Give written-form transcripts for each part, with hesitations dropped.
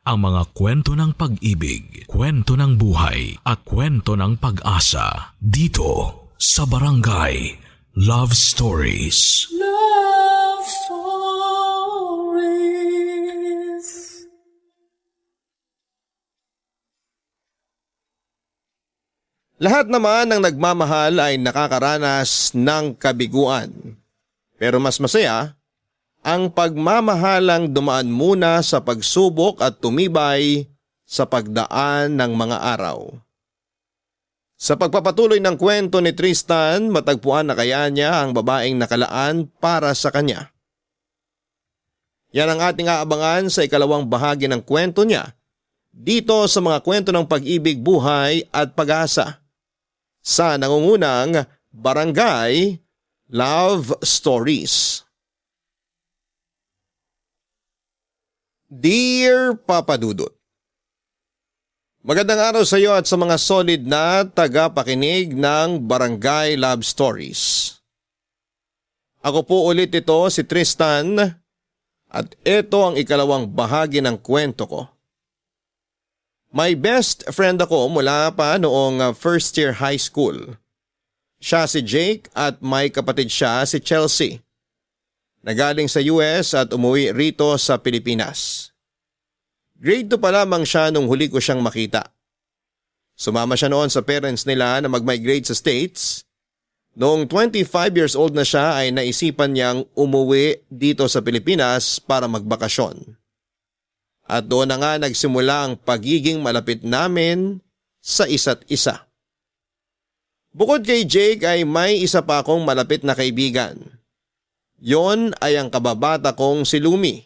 ang mga kwento ng pag-ibig, kwento ng buhay at kwento ng pag-asa dito sa Barangay Love Stories. Love Stories. Lahat naman ng nagmamahal ay nakakaranas ng kabiguan. Pero mas masaya ang pagmamahalang dumaan muna sa pagsubok at tumibay sa pagdaan ng mga araw. Sa pagpapatuloy ng kwento ni Tristan, matagpuan na kaya niya ang babaeng nakalaan para sa kanya. Yan ang ating aabangan sa ikalawang bahagi ng kwento niya dito sa mga kwento ng pag-ibig, buhay at pag-asa sa nangungunang Barangay Love Stories. Dear Papa Dudut, magandang araw sa iyo at sa mga solid na tagapakinig ng Barangay Love Stories. Ako po ulit ito, si Tristan, at ito ang ikalawang bahagi ng kwento ko. May best friend ako mula pa noong first year high school. Siya si Jake at may kapatid siya si Chelsea. Nagaling sa US at umuwi rito sa Pilipinas. Grade 2 pa lamang siya nung huli ko siyang makita. Sumama siya noon sa parents nila na mag-migrate sa States. Noong 25 years old na siya ay naisipan niyang umuwi dito sa Pilipinas para magbakasyon. At doon na nga nagsimula ang pagiging malapit namin sa isa't isa. Bukod kay Jake ay may isa pa akong malapit na kaibigan. Yon ay ang kababata kong si Lumi.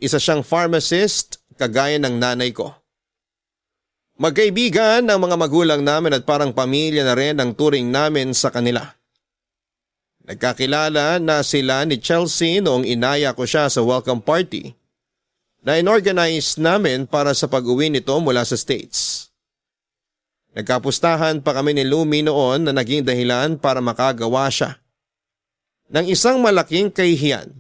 Isa siyang pharmacist kagaya ng nanay ko. Magkaibigan ang mga magulang namin at parang pamilya na rin ang turing namin sa kanila. Nagkakilala na sila ni Chelsea noong inaya ko siya sa welcome party na inorganize namin para sa pag-uwi nito mula sa States. Nagkapustahan pa kami ni Lumi noon na naging dahilan para makagawa siya ng isang malaking kahihiyan.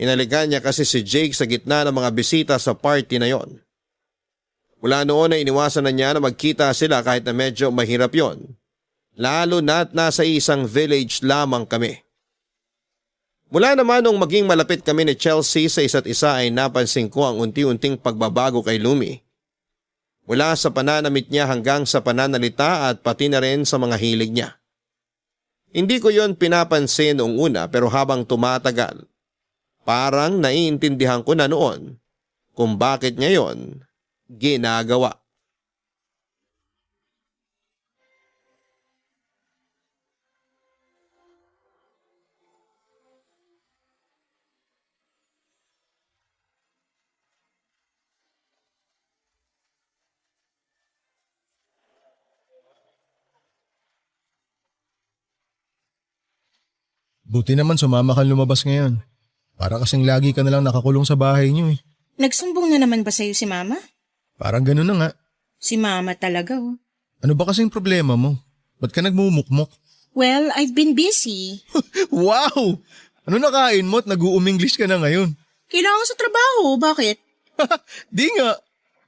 Inalikan niya kasi si Jake sa gitna ng mga bisita sa party na yon. Mula noon ay iniwasan na niya na magkita sila kahit na medyo mahirap yon, lalo na't nasa isang village lamang kami. Mula naman nung maging malapit kami ni Chelsea sa isa't isa ay napansin ko ang unti-unting pagbabago kay Lumi. Mula sa pananamit niya hanggang sa pananalita at pati na rin sa mga hilig niya. Hindi ko yon pinapansin noong una pero habang tumatagal, parang naiintindihan ko na noon kung bakit niya yon ginagawa. Buti naman sumama kang lumabas ngayon. Para kasing lagi ka na lang nakakulong sa bahay niyo eh. Nagsumbong na naman ba sa'yo si Mama? Parang ganun na nga. Si Mama talaga oh. Ano ba kasing problema mo? Ba't ka nagmumukmok? Well, I've been busy. Wow! Ano nakain mo at nag-uum-English ka na ngayon? Kailangan sa trabaho, bakit? Di nga.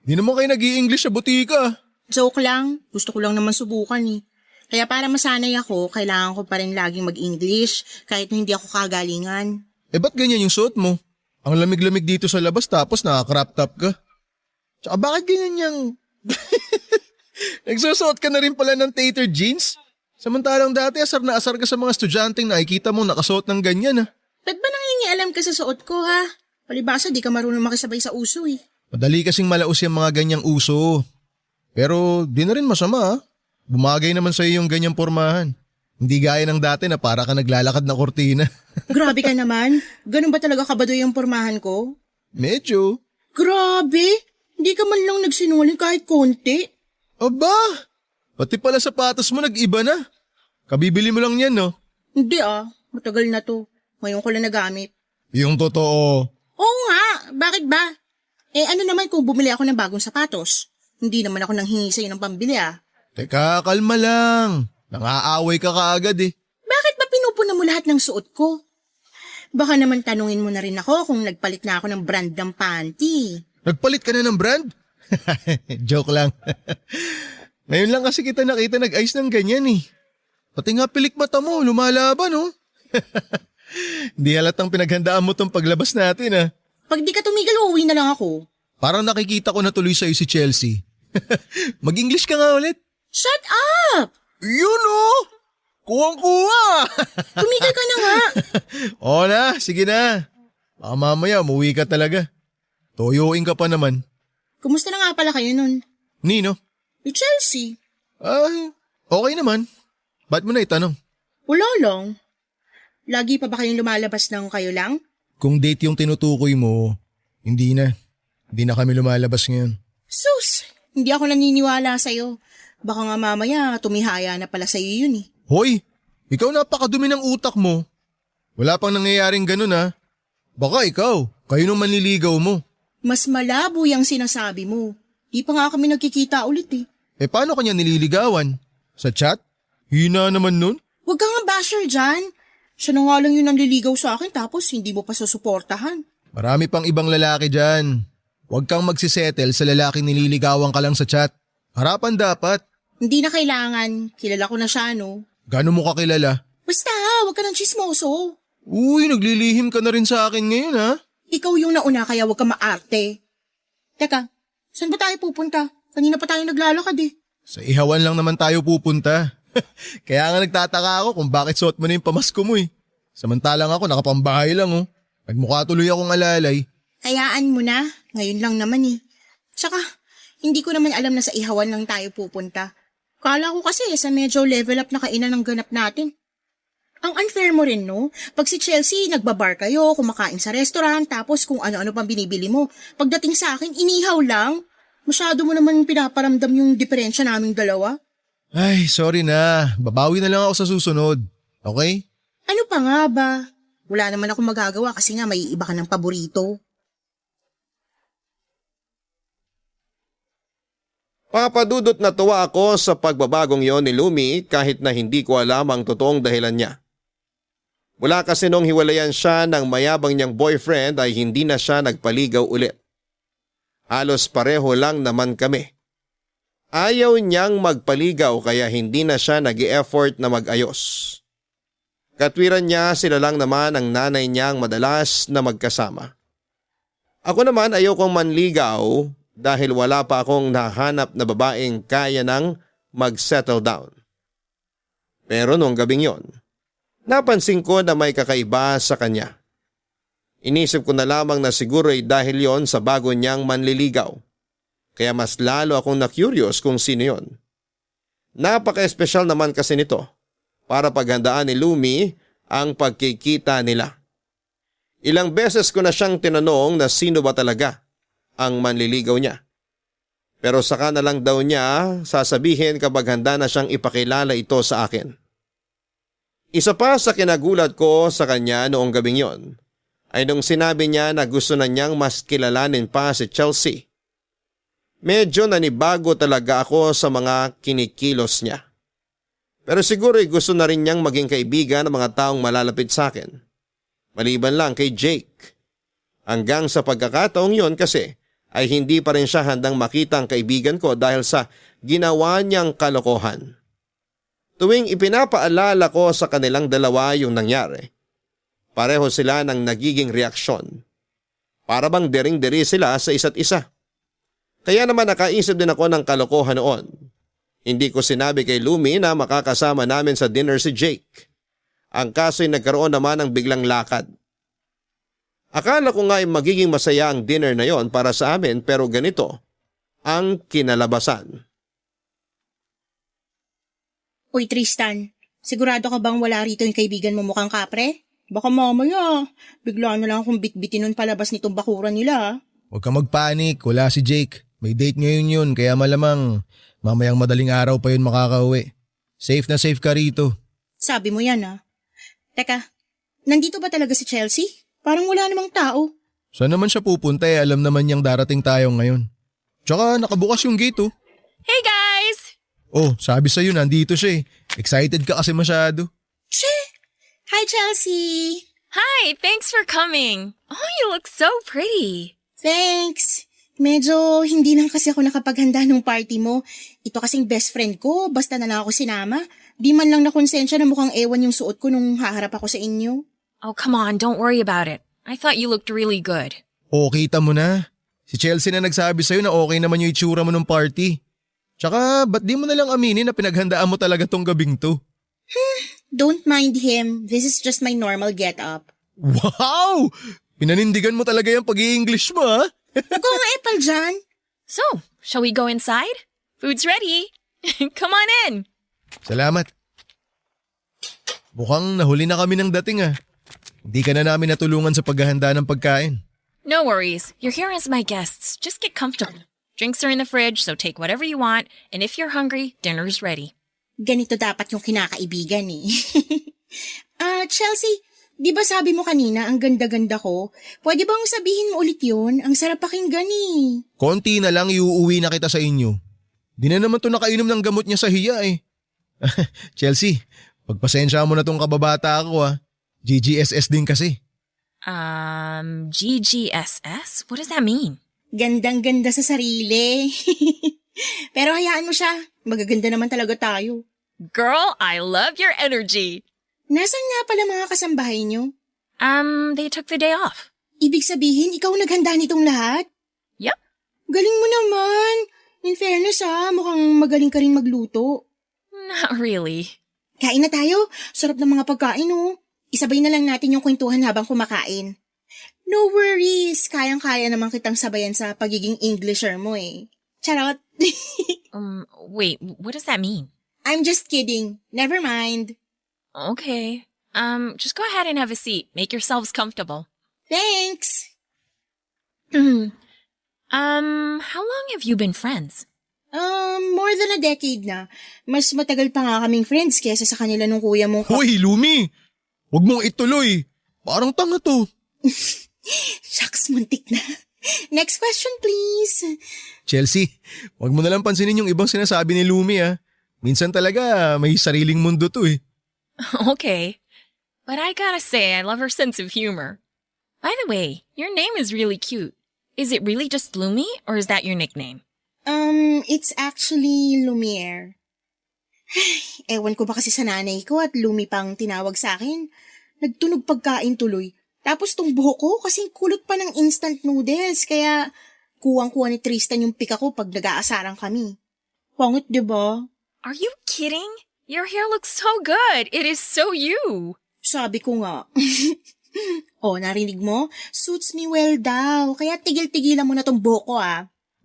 Di naman kayo nag-i-English sa butika. Joke lang, gusto ko lang naman subukan eh. Kaya para masanay ako, kailangan ko pa rin laging mag-English kahit na hindi ako kagalingan. Eh ba't ganyan yung suot mo? Ang lamig-lamig dito sa labas tapos naka-crop top ka. Tsaka bakit ganyan yung... Nagsusuot ka na rin pala ng tater jeans? Samantalang dati asar na asar ka sa mga estudyanteng nakikita mo nakasuot ng ganyan ah. Ba't ba nangingialam ka sa suot ko ha? Palibasa di ka marunong makisabay sa uso eh. Madali kasing malaos yung mga ganyang uso. Pero di na rin masama ah. Bumagay naman sa'yo yung ganyang pormahan. Hindi gaya ng dati na para ka naglalakad na kortina. Grabe ka naman. Ganun ba talaga kabadoy ang pormahan ko? Medyo. Grabe! Hindi ka man lang nagsinungaling kahit konti. Aba! Pati pala sapatos mo nag-iba na. Kabibili mo lang yan no? Hindi ah. Matagal na to. Ngayon ko lang nagamit. Yung totoo. Oo nga. Bakit ba? Eh ano naman kung bumili ako ng bagong sapatos? Hindi naman ako nanghingi sa'yo ng pambili ah. Teka, kalma lang. Nangaaway ka kaagad eh. Bakit ba pinupuna mo lahat ng suot ko? Baka naman tanungin mo na rin ako kung nagpalit na ako ng brand ng panty. Nagpalit ka na ng brand? Joke lang. Ngayon lang kasi kita nakita nag-ayos ng ganyan eh. Pati nga pilik mata mo, lumalaban oh. Di halatang pinaghandaan mo tong paglabas natin ah. Pag di ka tumigil, uuwi na lang ako. Parang nakikita ko na tuloy sa'yo si Chelsea. Mag-English ka nga ulit. Shut up! Yun oh! Kuwang-kuwa! Tumigil ka na nga. Oo na, sige na. Baka mamaya umuwi ka talaga. Toyoin ka pa naman. Kumusta na nga pala kayo nun? Nino? Ni Chelsea? Ay, okay naman. Ba't mo na itanong? Wala lang. Lagi pa ba kayong lumalabas ng kayo lang? Kung date yung tinutukoy mo, hindi na. Hindi na kami lumalabas ngayon. Sus! Hindi ako naniniwala sa'yo. Baka nga mamaya tumihaya na pala sa'yo yun eh. Hoy, ikaw napakadumi ng utak mo. Wala pang nangyayaring ganun ha. Baka ikaw, kayo nung manliligaw mo. Mas malabo yung sinasabi mo. Di pa nga kami nagkikita ulit eh. Eh paano kanya nililigawan? Sa chat? Hina naman nun. Huwag kang nga basher dyan. Siya na nga lang yung nanliligaw sa akin tapos hindi mo pa susuportahan. Marami pang ibang lalaki dyan. Huwag kang magsisettle sa lalaki nililigawan ka lang sa chat. Harapan dapat. Hindi na kailangan. Kilala ko na siya no. Gano'n mo kakilala? Basta, huwag ka ng chismoso. Uy, naglilihim ka na rin sa akin ngayon ha. Ikaw yung nauna kaya huwag ka maarte. Teka, saan ba tayo pupunta? Kanina pa tayo naglalakad eh. Sa ihawan lang naman tayo pupunta. Kaya nga nagtataka ako kung bakit suot mo na yung pamasko mo eh. Samantalang ako nakapambahay lang oh. Nagmukha tuloy akong alalay. Hayaan mo na, ngayon lang naman eh. Tsaka, hindi ko naman alam na sa ihawan lang tayo pupunta. Kala ko kasi sa medyo level up na kainan ng ganap natin. Ang unfair mo rin no? Pag si Chelsea, nagbabar kayo, kumakain sa restaurant, tapos kung ano-ano pang binibili mo. Pagdating sa akin, inihaw lang. Masyado mo naman pinaparamdam yung diferensya naming dalawa. Ay, sorry na. Babawi na lang ako sa susunod. Okay? Ano pa nga ba? Wala naman ako magagawa kasi nga may iba ka ng paborito. Papadudot na tuwa ako sa pagbabagong yon ni Lumi kahit na hindi ko alam ang totoong dahilan niya. Mula kasi nung hiwalayan siya ng mayabang niyang boyfriend ay hindi na siya nagpaligaw ulit. Halos pareho lang naman kami. Ayaw niyang magpaligaw kaya hindi na siya nag-e-effort na mag-ayos. Katwiran niya sila lang naman ang nanay niyang madalas na magkasama. Ako naman ayokong manligaw dahil wala pa akong nahanap na babaeng kaya nang mag-settle down. Pero noong gabing yon, napansin ko na may kakaiba sa kanya. Inisip ko na lamang na siguro ay dahil yon sa bago niyang manliligaw. Kaya mas lalo akong na-curious kung sino yon. Napaka-espesyal naman kasi nito para paghandaan ni Lumi ang pagkikita nila. Ilang beses ko na siyang tinanong na sino ba talaga ang manliligaw niya. Pero saka na lang daw niya sasabihin kapag handa na siyang ipakilala ito sa akin. Isa pa sa kinagulat ko sa kanya noong gabing yon ay nung sinabi niya na gusto na niyang mas kilalanin pa si Chelsea. Medyo nanibago talaga ako sa mga kinikilos niya. Pero siguro gusto na rin niyang maging kaibigan ng mga taong malalapit sa akin. Maliban lang kay Jake. Hanggang sa pagkakataong yon kasi ay hindi pa rin siya handang makita ang kaibigan ko dahil sa ginawa niyang kalokohan. Tuwing ipinapaalala ko sa kanilang dalawa yung nangyari, pareho sila ng nagiging reaksyon. Para bang dering-deri sila sa isa't isa. Kaya naman nakaisip din ako ng kalokohan noon. Hindi ko sinabi kay Lumi na makakasama namin sa dinner si Jake. Ang kaso'y nagkaroon naman ng biglang lakad. Akala ko nga ay magiging masaya ang dinner na yon para sa amin pero ganito ang kinalabasan. Uy Tristan, sigurado ka bang wala rito yung kaibigan mo mukhang kapre? Baka mamaya, bigla na lang akong bitbitin nun palabas nitong bakuran nila. Huwag kang magpanik, wala si Jake. May date ngayon yun kaya malamang mamayang madaling araw pa yun makakauwi. Safe na safe ka rito. Sabi mo yan ah. Teka, nandito ba talaga si Chelsea? Parang wala namang tao. Saan naman siya pupunta alam naman niyang darating tayo ngayon. Tsaka nakabukas yung gate oh. Hey guys! Oh, sabi sa'yo nandito siya eh. Excited ka kasi masyado. Che! Hi Chelsea! Hi, thanks for coming. Oh, you look so pretty. Thanks! Medyo hindi lang kasi ako nakapaghanda nung party mo. Ito kasing best friend ko, basta na lang ako sinama. Di man lang nakonsensya na mukhang ewan yung suot ko nung haharap ako sa inyo. Oh, come on, don't worry about it. I thought you looked really good. O, kita mo na. Si Chelsea na nagsabi sa'yo na okay naman yung itsura mo nung party. Tsaka, ba't di mo na lang aminin na pinaghandaan mo talaga tong gabing to? Don't mind him. This is just my normal get-up. Wow! Pinanindigan mo talaga yung pag-i-English mo, ha? Huwag ko nga epal dyan. So, shall we go inside? Food's ready. Come on in. Salamat. Mukhang nahuli na kami ng dating, ah. Hindi ka na namin natulungan sa paghahanda ng pagkain. No worries. You're here as my guests. Just get comfortable. Drinks are in the fridge, so take whatever you want. And if you're hungry, dinner's ready. Ganito dapat yung kinakaibigan eh. Chelsea, di ba sabi mo kanina ang ganda-ganda ko? Pwede bang sabihin mo ulit yun? Ang sarap pakinggan eh. Konti na lang iuuwi na kita sa inyo. Di na naman to nakainom ng gamot niya sa hiya eh. Chelsea, pagpasensya mo na tong kababata ako ah. GGSS din kasi. GGSS? What does that mean? Gandang-ganda sa sarili. Pero hayaan mo siya. Magaganda naman talaga tayo. Girl, I love your energy. Nasaan nga pala mga kasambahay niyo? They took the day off. Ibig sabihin, ikaw naghanda nitong lahat? Yep. Galing mo naman. In fairness mukhang magaling ka rin magluto. Not really. Kain na tayo. Sarap ng mga pagkain Isabay na lang natin yung kwentuhan habang kumakain. No worries. Kayang-kaya naman kitang sabayan sa pagiging Englisher mo eh. Charot. Wait, what does that mean? I'm just kidding. Never mind. Okay. Just go ahead and have a seat. Make yourselves comfortable. Thanks. How long have you been friends? More than a decade na. Mas matagal pa nga kaming friends kesa sa kanila nung kuya mong... Hoy, Lumi! Huwag mong ituloy. Parang tanga to. Shucks, muntik na. Next question, please. Chelsea, huwag mo na lang pansinin yung ibang sinasabi ni Lumi ah. Minsan talaga may sariling mundo to eh. Okay. But I gotta say, I love her sense of humor. By the way, your name is really cute. Is it really just Lumi, or is that your nickname? It's actually Lumiere. Ewan ko ba kasi sa nanay ko at Lumi pang tinawag sa akin. Nagtunog pagkain tuloy. Tapos tong buhok ko kasing kulot pa ng instant noodles. Kaya kuwang-kuha ni Tristan yung pika ko pag nag-aasaran kami. Pangit, diba? Are you kidding? Your hair looks so good. It is so you. Sabi ko nga. Narinig mo? Suits me well daw. Kaya tigil-tigilan mo na tong buhok ko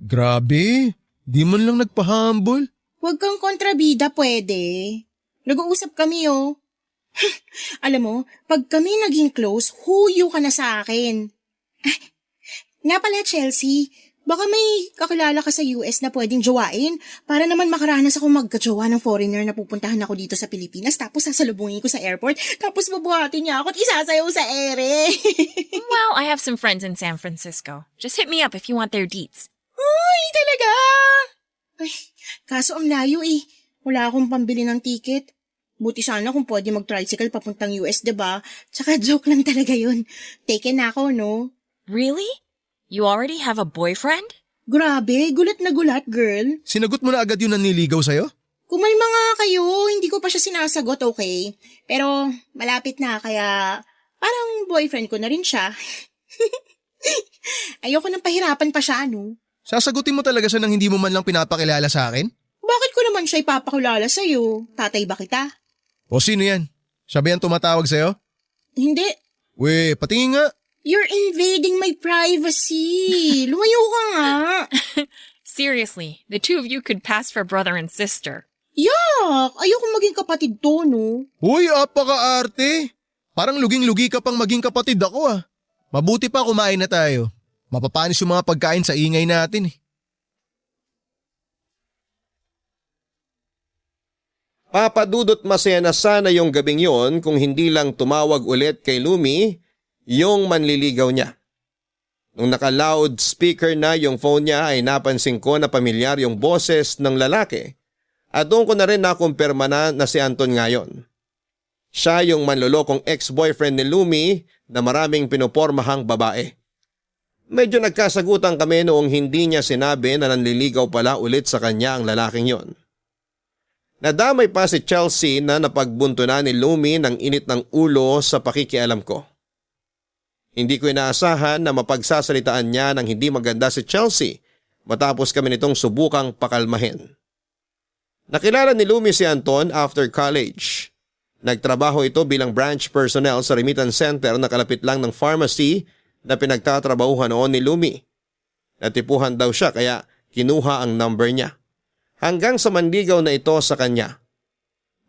Grabe, di man lang nagpa-humble. Huwag kang kontrabida, pwede. Nag-uusap kami Alam mo, pag kami naging close, huyo ka na sa akin. Nga pala, Chelsea, baka may kakilala ka sa US na pwedeng jowain para naman makaranas ako magkajowa ng foreigner na pupuntahan ako dito sa Pilipinas tapos sasalubungin ko sa airport tapos mabuhatin niya ako at isasayaw sa ere. Well, I have some friends in San Francisco. Just hit me up if you want their deets. Ay, talaga? Ay, kaso ang layo Wala akong pambili ng ticket. Buti sana kung pwede mag-tricycle papuntang US, diba? Tsaka joke lang talaga yun. Taken na ako, no? Really? You already have a boyfriend? Grabe, gulat na gulat, girl. Sinagot mo na agad yun ang niligaw sa'yo? Kumalma nga kayo, hindi ko pa siya sinasagot, okay? Pero malapit na, kaya parang boyfriend ko na rin siya. Ayoko nang pahirapan pa siya, no? Sasagutin mo talaga siya nang hindi mo man lang pinapakilala sa akin? Bakit ko naman siya ipapakilala sa'yo? Tatay ba kita? O sino yan? Siya ba yan tumatawag sa'yo? Hindi. We, patingin nga. You're invading my privacy. Lumayo ka nga. Seriously, the two of you could pass for brother and sister. Yak! Ayoko maging kapatid to, no? Uy, apaka-arte. Parang luging-lugi ka pang maging kapatid ako ah. Mabuti pa kumain na tayo. Mapapanis yung mga pagkain sa ingay natin Papadudot masaya na sana yung gabing yon kung hindi lang tumawag ulit kay Lumi yung manliligaw niya. Nung naka-loudspeaker na yung phone niya ay napansin ko na pamilyar yung boses ng lalaki at doon ko na rin nakumpirma na si Anton ngayon. Siya yung manlolokong ex-boyfriend ni Lumi na maraming pinopormahang babae. Medyo nagkasagutan kami noong hindi niya sinabi na nanliligaw pala ulit sa kanya ang lalaking yon. Nadamay pa si Chelsea na napagbuntunan ni Lumi ng init ng ulo sa pakikialam ko. Hindi ko inaasahan na mapagsasalitaan niya ng hindi maganda si Chelsea matapos kami nitong subukang pakalmahin. Nakilala ni Lumi si Anton after college. Nagtrabaho ito bilang branch personnel sa remittance center na kalapit lang ng pharmacy na pinagtatrabahuhan noon ni Lumi. Natipuhan daw siya kaya kinuha ang number niya. Hanggang sa manligaw na ito sa kanya.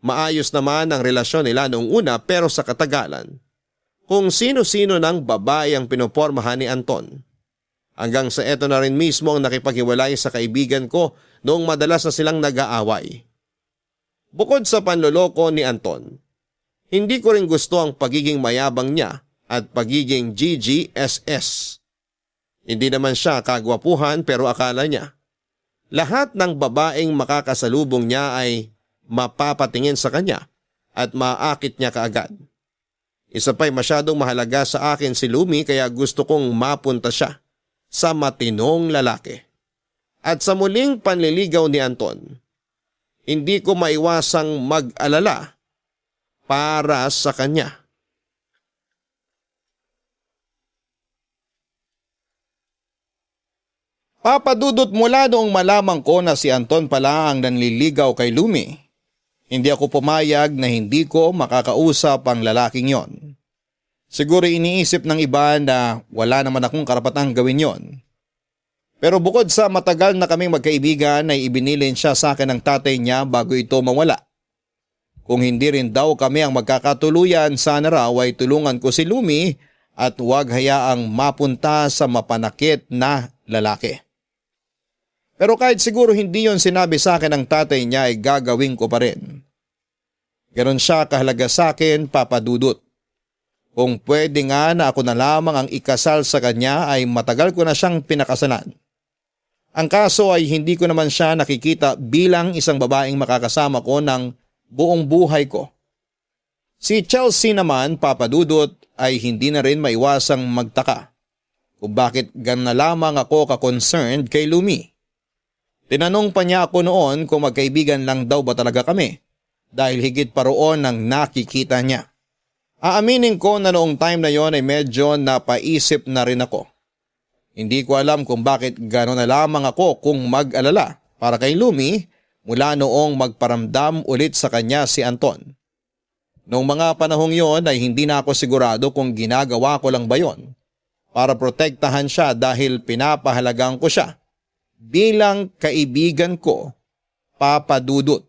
Maayos naman ang relasyon nila noong una pero sa katagalan, kung sino-sino ng babae ang pinopormahan ni Anton. Hanggang sa eto na rin mismo ang nakipaghiwalay sa kaibigan ko noong madalas na silang nag-aaway. Bukod sa panloloko ni Anton, hindi ko rin gusto ang pagiging mayabang niya at pagiging GGSS. Hindi naman siya kagwapuhan pero akala niya lahat ng babaeng makakasalubong niya ay mapapatingin sa kanya at maakit niya kaagad. Isa pa'y masyadong mahalaga sa akin si Lumi kaya gusto kong mapunta siya sa matinong lalaki. At sa muling panliligaw ni Anton, hindi ko maiwasang mag-alala para sa kanya. Papadudot mula noong malamang ko na si Anton pala ang nanliligaw kay Lumi. Hindi ako pumayag na hindi ko makakausap ang lalaking yon. Siguro iniisip ng iba na wala naman akong karapatang gawin yon. Pero bukod sa matagal na kaming magkaibigan ay ibinilin siya sa akin ng tatay niya bago ito mawala. Kung hindi rin daw kami ang magkakatuluyan, sana raw ay tulungan ko si Lumi at huwag hayaang mapunta sa mapanakit na lalaki. Pero kahit siguro hindi yon sinabi sa akin ng tatay niya ay gagawin ko pa rin. Ganon siya kahalaga sa akin, Papa Dudut. Kung pwede nga na ako na lamang ang ikasal sa kanya ay matagal ko na siyang pinakasalan. Ang kaso ay hindi ko naman siya nakikita bilang isang babaeng makakasama ko ng buong buhay ko. Si Chelsea naman, Papa Dudut, ay hindi na rin maiwasang magtaka kung bakit gano'n na lamang ako ka-concerned kay Lumi. Tinanong pa niya ako noon kung magkaibigan lang daw ba talaga kami dahil higit pa roon ang nakikita niya. Aaminin ko na noong time na yon ay medyo napaisip na rin ako. Hindi ko alam kung bakit gano'n na lamang ako kung mag-alala para kay Lumi mula noong magparamdam ulit sa kanya si Anton. Noong mga panahong yon ay hindi na ako sigurado kung ginagawa ko lang ba yon para protektahan siya dahil pinapahalagang ko siya bilang kaibigan ko, Papa Dudut.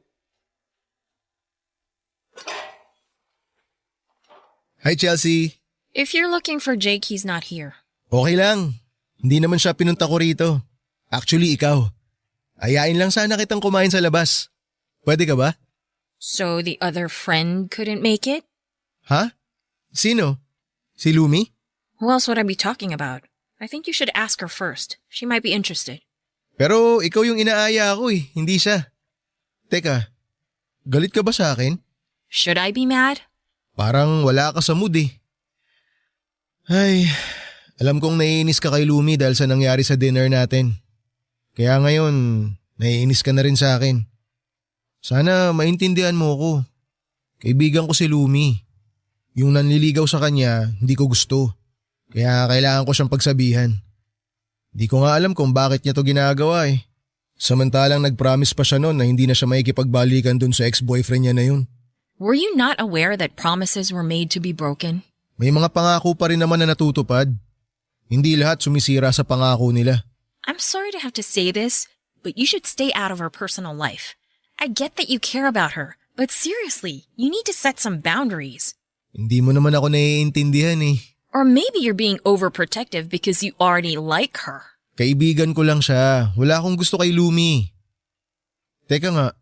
Hi Chelsea. If you're looking for Jake, he's not here. Okay lang. Hindi naman siya pinunta ko rito. Actually, ikaw. Ayain lang sana kitang kumain sa labas. Pwede ka ba? So the other friend couldn't make it? Ha? Sino? Si Lumi? Who else would I be talking about? I think you should ask her first. She might be interested. Pero ikaw yung inaaya ako hindi siya. Teka, galit ka ba sa akin? Should I be mad? Parang wala ka sa mood Ay, alam kong naiinis ka kay Lumi dahil sa nangyari sa dinner natin. Kaya ngayon, naiinis ka na rin sa akin. Sana maintindihan mo ko. Kaibigan ko si Lumi. Yung nanliligaw sa kanya, hindi ko gusto. Kaya kailangan ko siyang pagsabihan. Di ko nga alam kung bakit niya to ginagawa Samantalang nag-promise pa siya noon na hindi na siya makikipagbalikan dun sa ex-boyfriend niya na yun. Were you not aware that promises were made to be broken? May mga pangako pa rin naman na natutupad. Hindi lahat sumisira sa pangako nila. I'm sorry to have to say this, but you should stay out of her personal life. I get that you care about her, but seriously, you need to set some boundaries. Hindi mo naman ako naiintindihan Or maybe you're being overprotective because you already like her. Kaibigan ko lang siya. Wala akong gusto kay Lumi. Teka nga,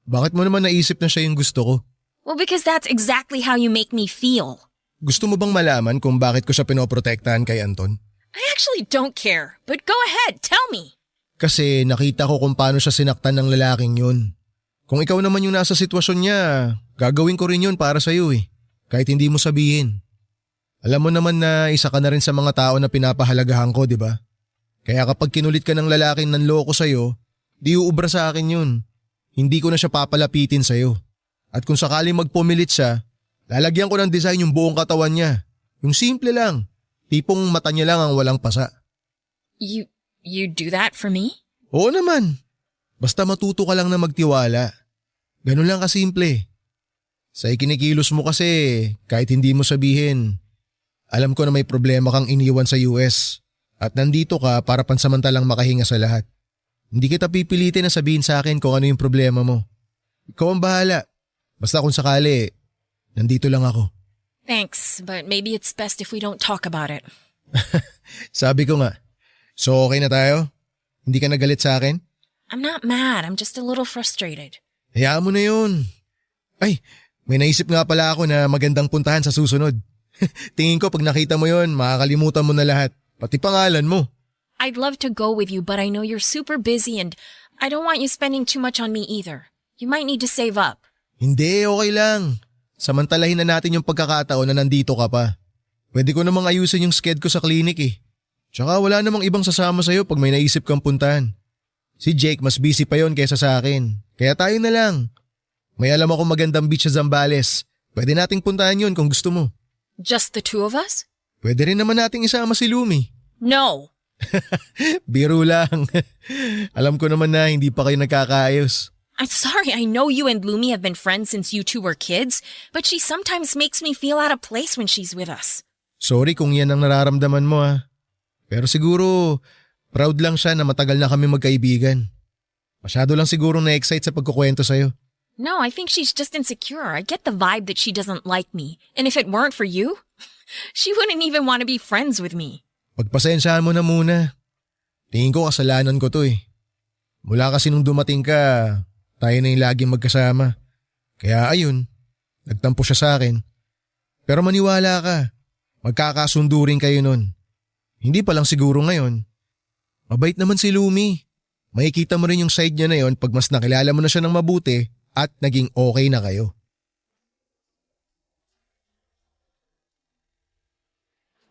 bakit mo naman naisip na siya yung gusto ko? Well, because that's exactly how you make me feel. Gusto mo bang malaman kung bakit ko siya pinoprotektahan kay Anton? I actually don't care, but go ahead, tell me. Kasi nakita ko kung paano siya sinaktan ng lalaking yun. Kung ikaw naman yung nasa sitwasyon niya, gagawin ko rin yun para sa'yo Kahit hindi mo sabihin. Alam mo naman na isa ka na rin sa mga tao na pinapahalagahan ko, di ba? Kaya kapag kinulit ka ng lalaking nanloko sa'yo, di uubra sa akin yun. Hindi ko na siya papalapitin sa'yo. At kung sakaling magpumilit siya, lalagyan ko ng design yung buong katawan niya. Yung simple lang. Tipong mata niya lang ang walang pasa. You do that for me? Oo naman. Basta matuto ka lang na magtiwala. Ganun lang kasimple. Sa ikinikilos mo kasi, kahit hindi mo sabihin, alam ko na may problema kang iniwan sa US at nandito ka para pansamantalang makahinga sa lahat. Hindi kita pipilitin na sabihin sa akin kung ano yung problema mo. Ikaw ang bahala. Basta kung sakali, nandito lang ako. Thanks, but maybe it's best if we don't talk about it. Sabi ko nga. So okay na tayo? Hindi ka nagalit sa akin? I'm not mad, I'm just a little frustrated. Hayaan mo na yun. Ay, may naisip nga pala ako na magandang puntahan sa susunod. Tingin ko pag nakita mo yun, makakalimutan mo na lahat. Pati pangalan mo. I'd love to go with you, but I know you're super busy and I don't want you spending too much on me either. You might need to save up. Hindi, okay lang. Samantalahin na natin yung pagkakataon na nandito ka pa. Pwede ko namang ayusin yung sked ko sa klinik eh. Tsaka wala namang ibang sasama sa'yo pag may naisip kang puntahan. Si Jake mas busy pa yon kaysa sa akin. Kaya tayo na lang. May alam akong magandang beach sa Zambales. Pwede nating puntahan yun kung gusto mo. Just the two of us? Pwede rin naman nating isama si Lumi. No. Biro lang. Alam ko naman na hindi pa kayo nagkakaayos. I'm sorry, I know you and Lumi have been friends since you two were kids, but she sometimes makes me feel out of place when she's with us. Sorry kung yan ang nararamdaman mo ah. Pero siguro, proud lang siya na matagal na kami magkaibigan. Masyado lang siguro na-excite sa pagkukwento sa'yo. No, I think she's just insecure. I get the vibe that she doesn't like me. And if it weren't for you, she wouldn't even want to be friends with me. Pagpasensyahan mo na muna. Tingin ko kasalanan ko to eh. Mula kasi nung dumating ka, tayo na yung laging magkasama. Kaya ayun, nagtampo siya sa akin. Pero maniwala ka, magkakasundo rin kayo nun. Hindi pa lang siguro ngayon. Mabait naman si Lumi. Makikita mo rin yung side niya na yon pag mas nakilala mo na siya ng mabuti at naging okay na kayo.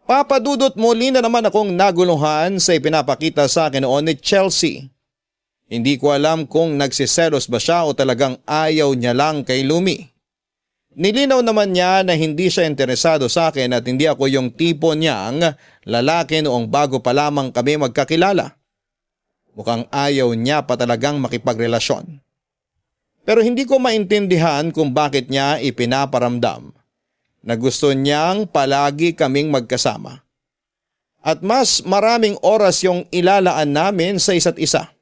Papadudot muli na naman akong naguluhan sa ipinapakita sa akin noon ni Chelsea. Hindi ko alam kung nagsiselos ba siya o talagang ayaw niya lang kay Lumi. Nilinaw naman niya na hindi siya interesado sa akin at hindi ako yung tipo niyang lalaki noong bago pa lamang kami magkakilala. Mukhang ayaw niya pa talagang makipagrelasyon. Pero hindi ko maintindihan kung bakit niya ipinaparamdam na gusto niyang palagi kaming magkasama. At mas maraming oras yung ilalaan namin sa isa't isa.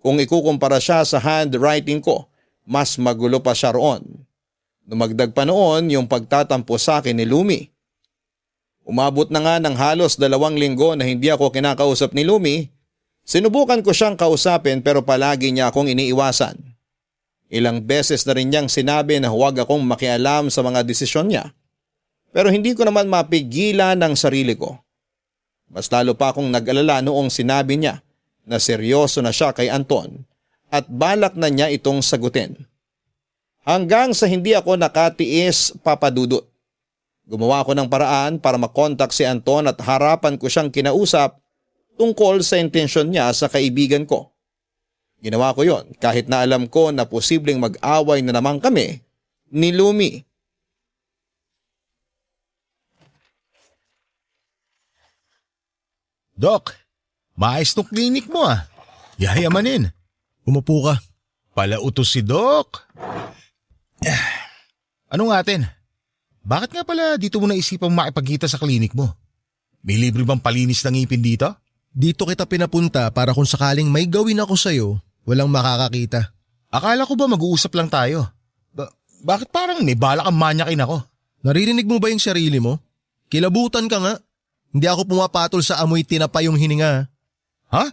Kung ikukumpara siya sa handwriting ko, mas magulo pa siya roon. Dumagdag pa noon yung pagtatampo sa akin ni Lumi. Umabot na nga ng halos 2 linggo na hindi ako kinakausap ni Lumi. Sinubukan ko siyang kausapin pero palagi niya akong iniiwasan. Ilang beses na rin niyang sinabi na huwag akong makialam sa mga desisyon niya. Pero hindi ko naman mapigilan ang sarili ko. Mas lalo pa akong nag-alala noong sinabi niya na seryoso na siya kay Anton at balak na niya itong sagutin. Hanggang sa hindi ako nakatiis, papadudot. Gumawa ko ng paraan para makontak si Anton at harapan ko siyang kinausap tungkol sa intensyon niya sa kaibigan ko. Ginawa ko yon kahit na alam ko na posibleng mag-away na naman kami ni Lumi. Doc, maayos tong klinik mo ah. Yayamanin. Umupo ka. Palautos si Doc. Ano nga atin? Bakit nga pala dito mo naisipang makipagkita sa klinik mo? May libre bang palinis ng ngipin dito? Dito kita pinapunta para kung sakaling may gawin ako sa'yo, walang makakakita. Akala ko ba mag-uusap lang tayo? Bakit parang may balak kang manyakin ako? Naririnig mo ba yung sarili mo? Kilabutan ka nga. Hindi ako pumapatol sa amoy tinapa yung hininga. Ha?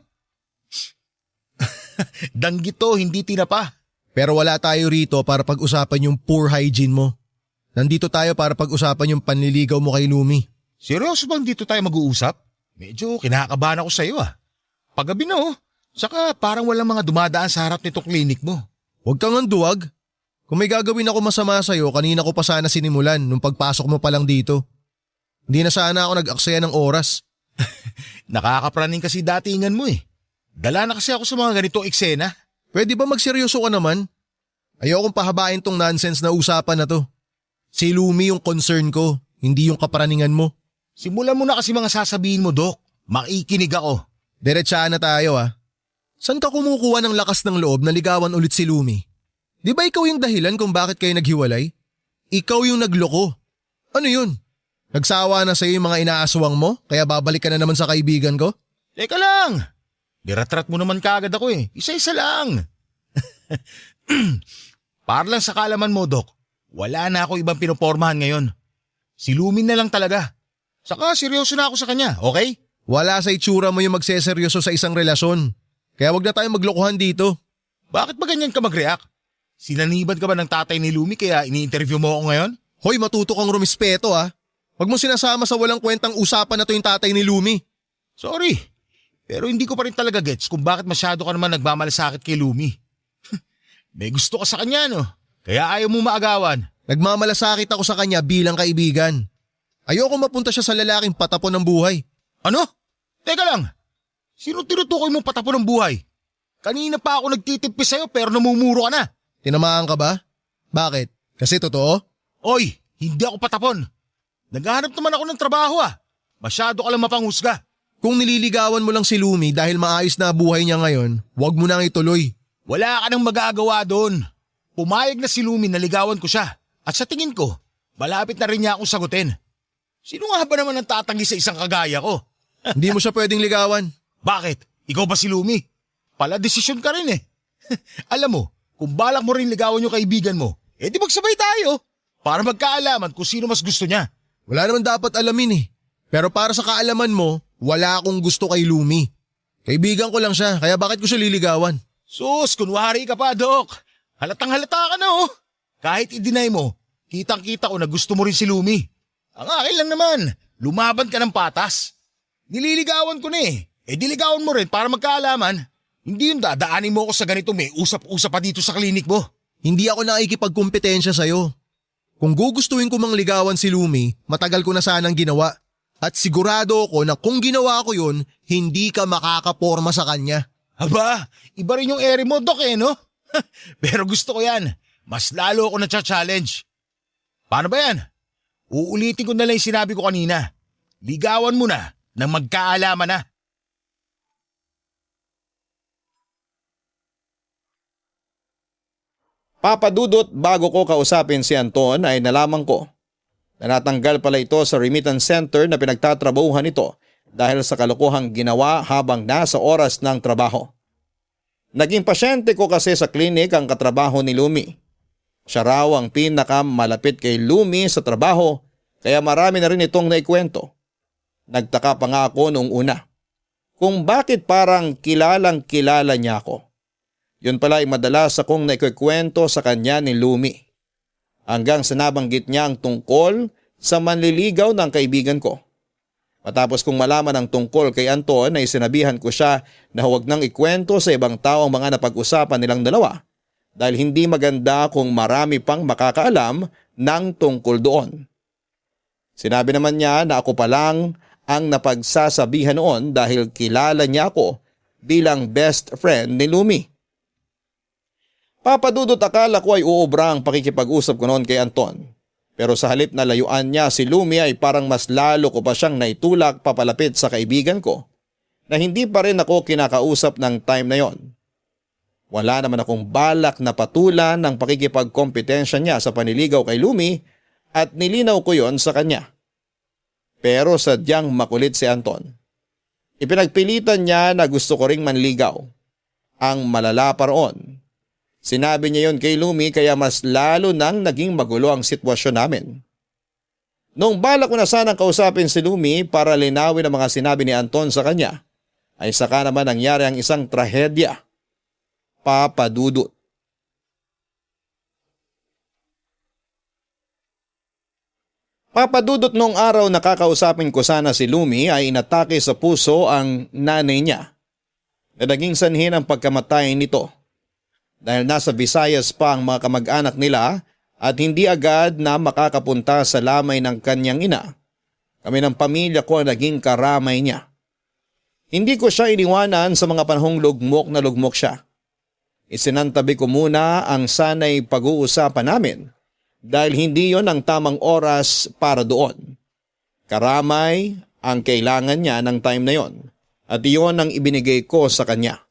Danggito, hindi tinapa. Pero wala tayo rito para pag-usapan yung poor hygiene mo. Nandito tayo para pag-usapan yung panliligaw mo kay Lumi. Seryoso bang dito tayo mag-uusap? Medyo kinakabahan ako sa iyo ah. Paggabi na oh. Saka parang walang mga dumadaan sa harap nitong klinik mo. Huwag kang anduwag. Kung may gagawin ako masama sa'yo, kanina ko pa sana sinimulan nung pagpasok mo pa lang dito. Hindi na sana ako nag-aksaya ng oras. Nakakapraning kasi datingan mo eh. Dala na kasi ako sa mga ganitong eksena. Pwede ba magseryoso ka naman? Ayokong pahabain tong nonsense na usapan na to. Si Lumi yung concern ko, hindi yung kaparaningan mo. Simulan mo na kasi mga sasabihin mo, Dok. Makikinig ako. Diretsahan na tayo San ka kumukuha ng lakas ng loob na ligawan ulit si Lumi? Di ba ikaw yung dahilan kung bakit kayo naghiwalay? Ikaw yung nagloko. Ano yun? Nagsawa na sa'yo yung mga inaaswang mo kaya babalik ka na naman sa kaibigan ko? Teka lang. Niratrat mo naman kaagad ako eh. Isa-isa lang. Para lang sa kaalaman mo, Dok. Wala na ako ibang pinopormahan ngayon. Si Lumi na lang talaga. Saka seryoso na ako sa kanya, okay? Wala sa itsura mo yung magseseryoso sa isang relasyon. Kaya wag na tayong maglokohan dito. Bakit ba ganyan ka mag-react? Sinaniban ka ba ng tatay ni Lumi kaya ini-interview mo ako ngayon? Hoy, matuto kang rumispeto Wag mo sinasama sa walang kwentang usapan na to yung tatay ni Lumi. Sorry, pero hindi ko pa rin talaga gets kung bakit masyado ka naman nagmamalasakit kay Lumi. May gusto ka sa kanya, no? Kaya ayaw mo maagawan. Nagmamalasakit ako sa kanya bilang kaibigan. Ayoko mapunta siya sa lalaking patapon ng buhay. Ano? Teka lang. Sino tinutukoy mong patapon ng buhay? Kanina pa ako nagtitipis sa'yo pero namumuro ka na. Tinamaan ka ba? Bakit? Kasi totoo? Oy, hindi ako patapon. Naghahanap naman ako ng trabaho Masyado ka lang mapanghusga. Kung nililigawan mo lang si Lumi dahil maayos na buhay niya ngayon, wag mo nang ituloy. Wala ka nang magagawa doon. Pumayag na si Lumi na ligawan ko siya. At sa tingin ko, malapit na rin niya akong sagutin. Sino nga ba naman ang tatanggi sa isang kagaya ko? Hindi mo siya pwedeng ligawan. Bakit? Ikaw ba si Lumi? Pala desisyon ka rin eh. Alam mo, kung balak mo rin ligawan yung kaibigan mo, di magsabay tayo. Para magkaalaman kung sino mas gusto niya. Wala naman dapat alamin Pero para sa kaalaman mo, wala akong gusto kay Lumi. Kaibigan ko lang siya, kaya bakit ko siya liligawan? Sus, kunwari ka pa, Dok. Halatang halata ka na Kahit i-deny mo, kitang-kita ko na gusto mo rin si Lumi. Ang akin lang naman, lumaban ka ng patas. Nililigawan ko na diligawan mo rin para magkaalaman. Hindi yung dadaanin mo ako sa ganito may usap-usap pa dito sa klinik mo. Hindi ako nakikipagkumpetensya sa'yo. Kung gugustuhin ko mang ligawan si Lumi, matagal ko na sanang ginawa. At sigurado ako na kung ginawa ko yun, hindi ka makakaporma sa kanya. Aba, iba rin yung ere mo, Dok no? Pero gusto ko yan. Mas lalo ako na-challenge. Paano ba yan? Uulitin ko na lang yung sinabi ko kanina. Ligawan mo na nang magkaalaman na. Papadudot bago ko kausapin si Anton ay nalaman ko na natanggal pala ito sa remittance center na pinagtatrabahuhan nito dahil sa kalokohang ginawa habang nasa oras ng trabaho. Naging pasyente ko kasi sa klinik ang katrabaho ni Lumi. Siya raw ang pinakamalapit kay Lumi sa trabaho kaya marami na rin itong naikwento. Nagtaka pa nga ako noong una kung bakit parang kilalang kilala niya ako. Yun pala ay madalas akong naikikwento sa kanya ni Lumi. Hanggang sa nabanggit niya ang tungkol sa manliligaw ng kaibigan ko. Matapos kong malaman ang tungkol kay Anton ay sinabihan ko siya na huwag nang ikwento sa ibang tao ang mga napag-usapan nilang dalawa dahil hindi maganda kung marami pang makakaalam ng tungkol doon. Sinabi naman niya na ako pa lang ang napagsasabihan noon dahil kilala niya ako bilang best friend ni Lumi. Papadudot akala ko ay uobra ang pakikipag-usap ko noon kay Anton. Pero sa halip na layuan niya si Lumi ay parang mas lalo ko pa siyang naitulak papalapit sa kaibigan ko na hindi pa rin ako kinakausap ng time na yon. Wala naman akong balak na patulan ng pakikipagkompetensya niya sa paniligaw kay Lumi at nilinaw ko yon sa kanya. Pero sadyang makulit si Anton. Ipinagpilitan niya na gusto ko ring manligaw. Ang malala pa roon, sinabi niya yon kay Lumi kaya mas lalo nang naging magulo ang sitwasyon namin. Noong balak ko na sanang kausapin si Lumi para linawin ang mga sinabi ni Anton sa kanya, ay saka naman nangyari ang isang trahedya. Papadudot. Papadudot noong araw na kakausapin ko sana si Lumi ay inatake sa puso ang nanay niya na naging sanhi ng pagkamatay nito. Dahil nasa Visayas pa ang mga kamag-anak nila at hindi agad na makakapunta sa lamay ng kanyang ina. Kami ng pamilya ko ang naging karamay niya. Hindi ko siya iniwanan sa mga panahong lugmok na lugmok siya. Isinantabi ko muna ang sanay pag-uusapan namin dahil hindi yon ang tamang oras para doon. Karamay ang kailangan niya ng time na yon at iyon ang ibinigay ko sa kanya.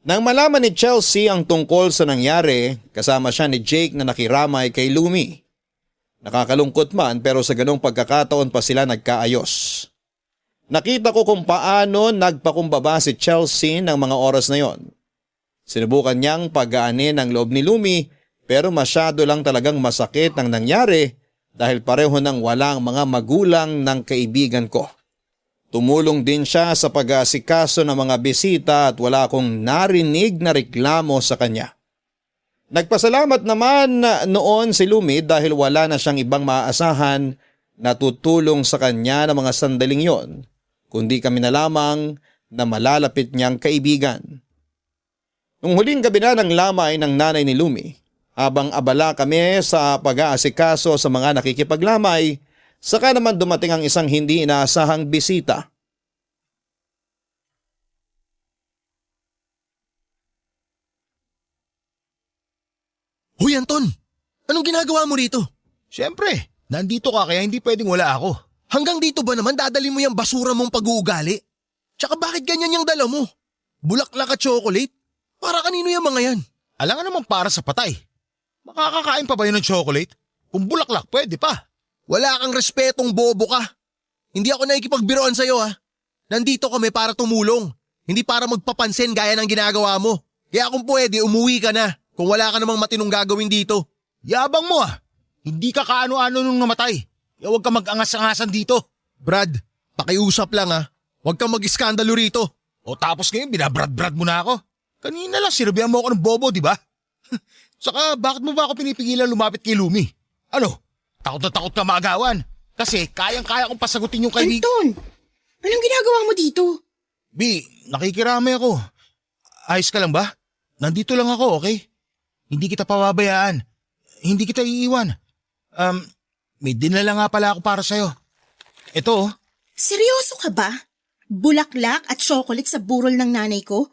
Nang malaman ni Chelsea ang tungkol sa nangyari, kasama siya ni Jake na nakiramay kay Lumi. Nakakalungkot man pero sa ganong pagkakataon pa sila nagkaayos. Nakita ko kung paano nagpakumbaba si Chelsea ng mga oras na yon. Sinubukan niyang pagaanin ang loob ni Lumi pero masyado lang talagang masakit ang nangyari dahil pareho nang walang mga magulang ng kaibigan ko. Tumulong din siya sa pag-aasikaso ng mga bisita at wala akong narinig na reklamo sa kanya. Nagpasalamat naman noon si Lumi dahil wala na siyang ibang maaasahan na tutulong sa kanya ng mga sandaling yon, kundi kami na lamang na malalapit niyang kaibigan. Nung huling gabi na ng lamay ng nanay ni Lumi, habang abala kami sa pag-aasikaso sa mga nakikipaglamay, saka naman dumating ang isang hindi inaasahang bisita. Hoy Anton, anong ginagawa mo rito? Siyempre, nandito ka kaya hindi pwedeng wala ako. Hanggang dito ba naman dadali mo yung basura mong pag-uugali? Tsaka bakit ganyan yung dala mo? Bulaklak at chocolate? Para kanino yung mga yan? Alangan naman para sa patay. Makakakain pa ba yun ng chocolate? Kung bulaklak, pwede pa. Wala kang respetong bobo ka. Hindi ako nakikipagbiroan sa'yo ha. Nandito kami para tumulong, hindi para magpapansin gaya ng ginagawa mo. Kaya kung pwede, umuwi ka na kung wala ka namang matinong gagawin dito. Yabang mo ah. Hindi ka kaano-ano nung namatay. Kaya huwag ka mag-angas-angasan dito. Brad, pakiusap lang ha. Huwag kang mag-iskandalo rito. O tapos ngayon binabrad-brad mo na ako. Kanina lang sinabihan mo ako ng bobo, di ba? Saka bakit mo ba ako pinipigilan lumapit kay Lumi? Ano? Takot na takot ka maagawan. Kasi kayang-kaya kong pasagutin yung kaibigan. Anton, anong ginagawa mo dito? Bi, nakikiramay ako. Ayos ka lang ba? Nandito lang ako, okay? Hindi kita pababayaan. Hindi kita iiwan. May dinala nga pala ako para sa'yo. Ito oh. Seryoso ka ba? Bulaklak at chocolate sa burol ng nanay ko?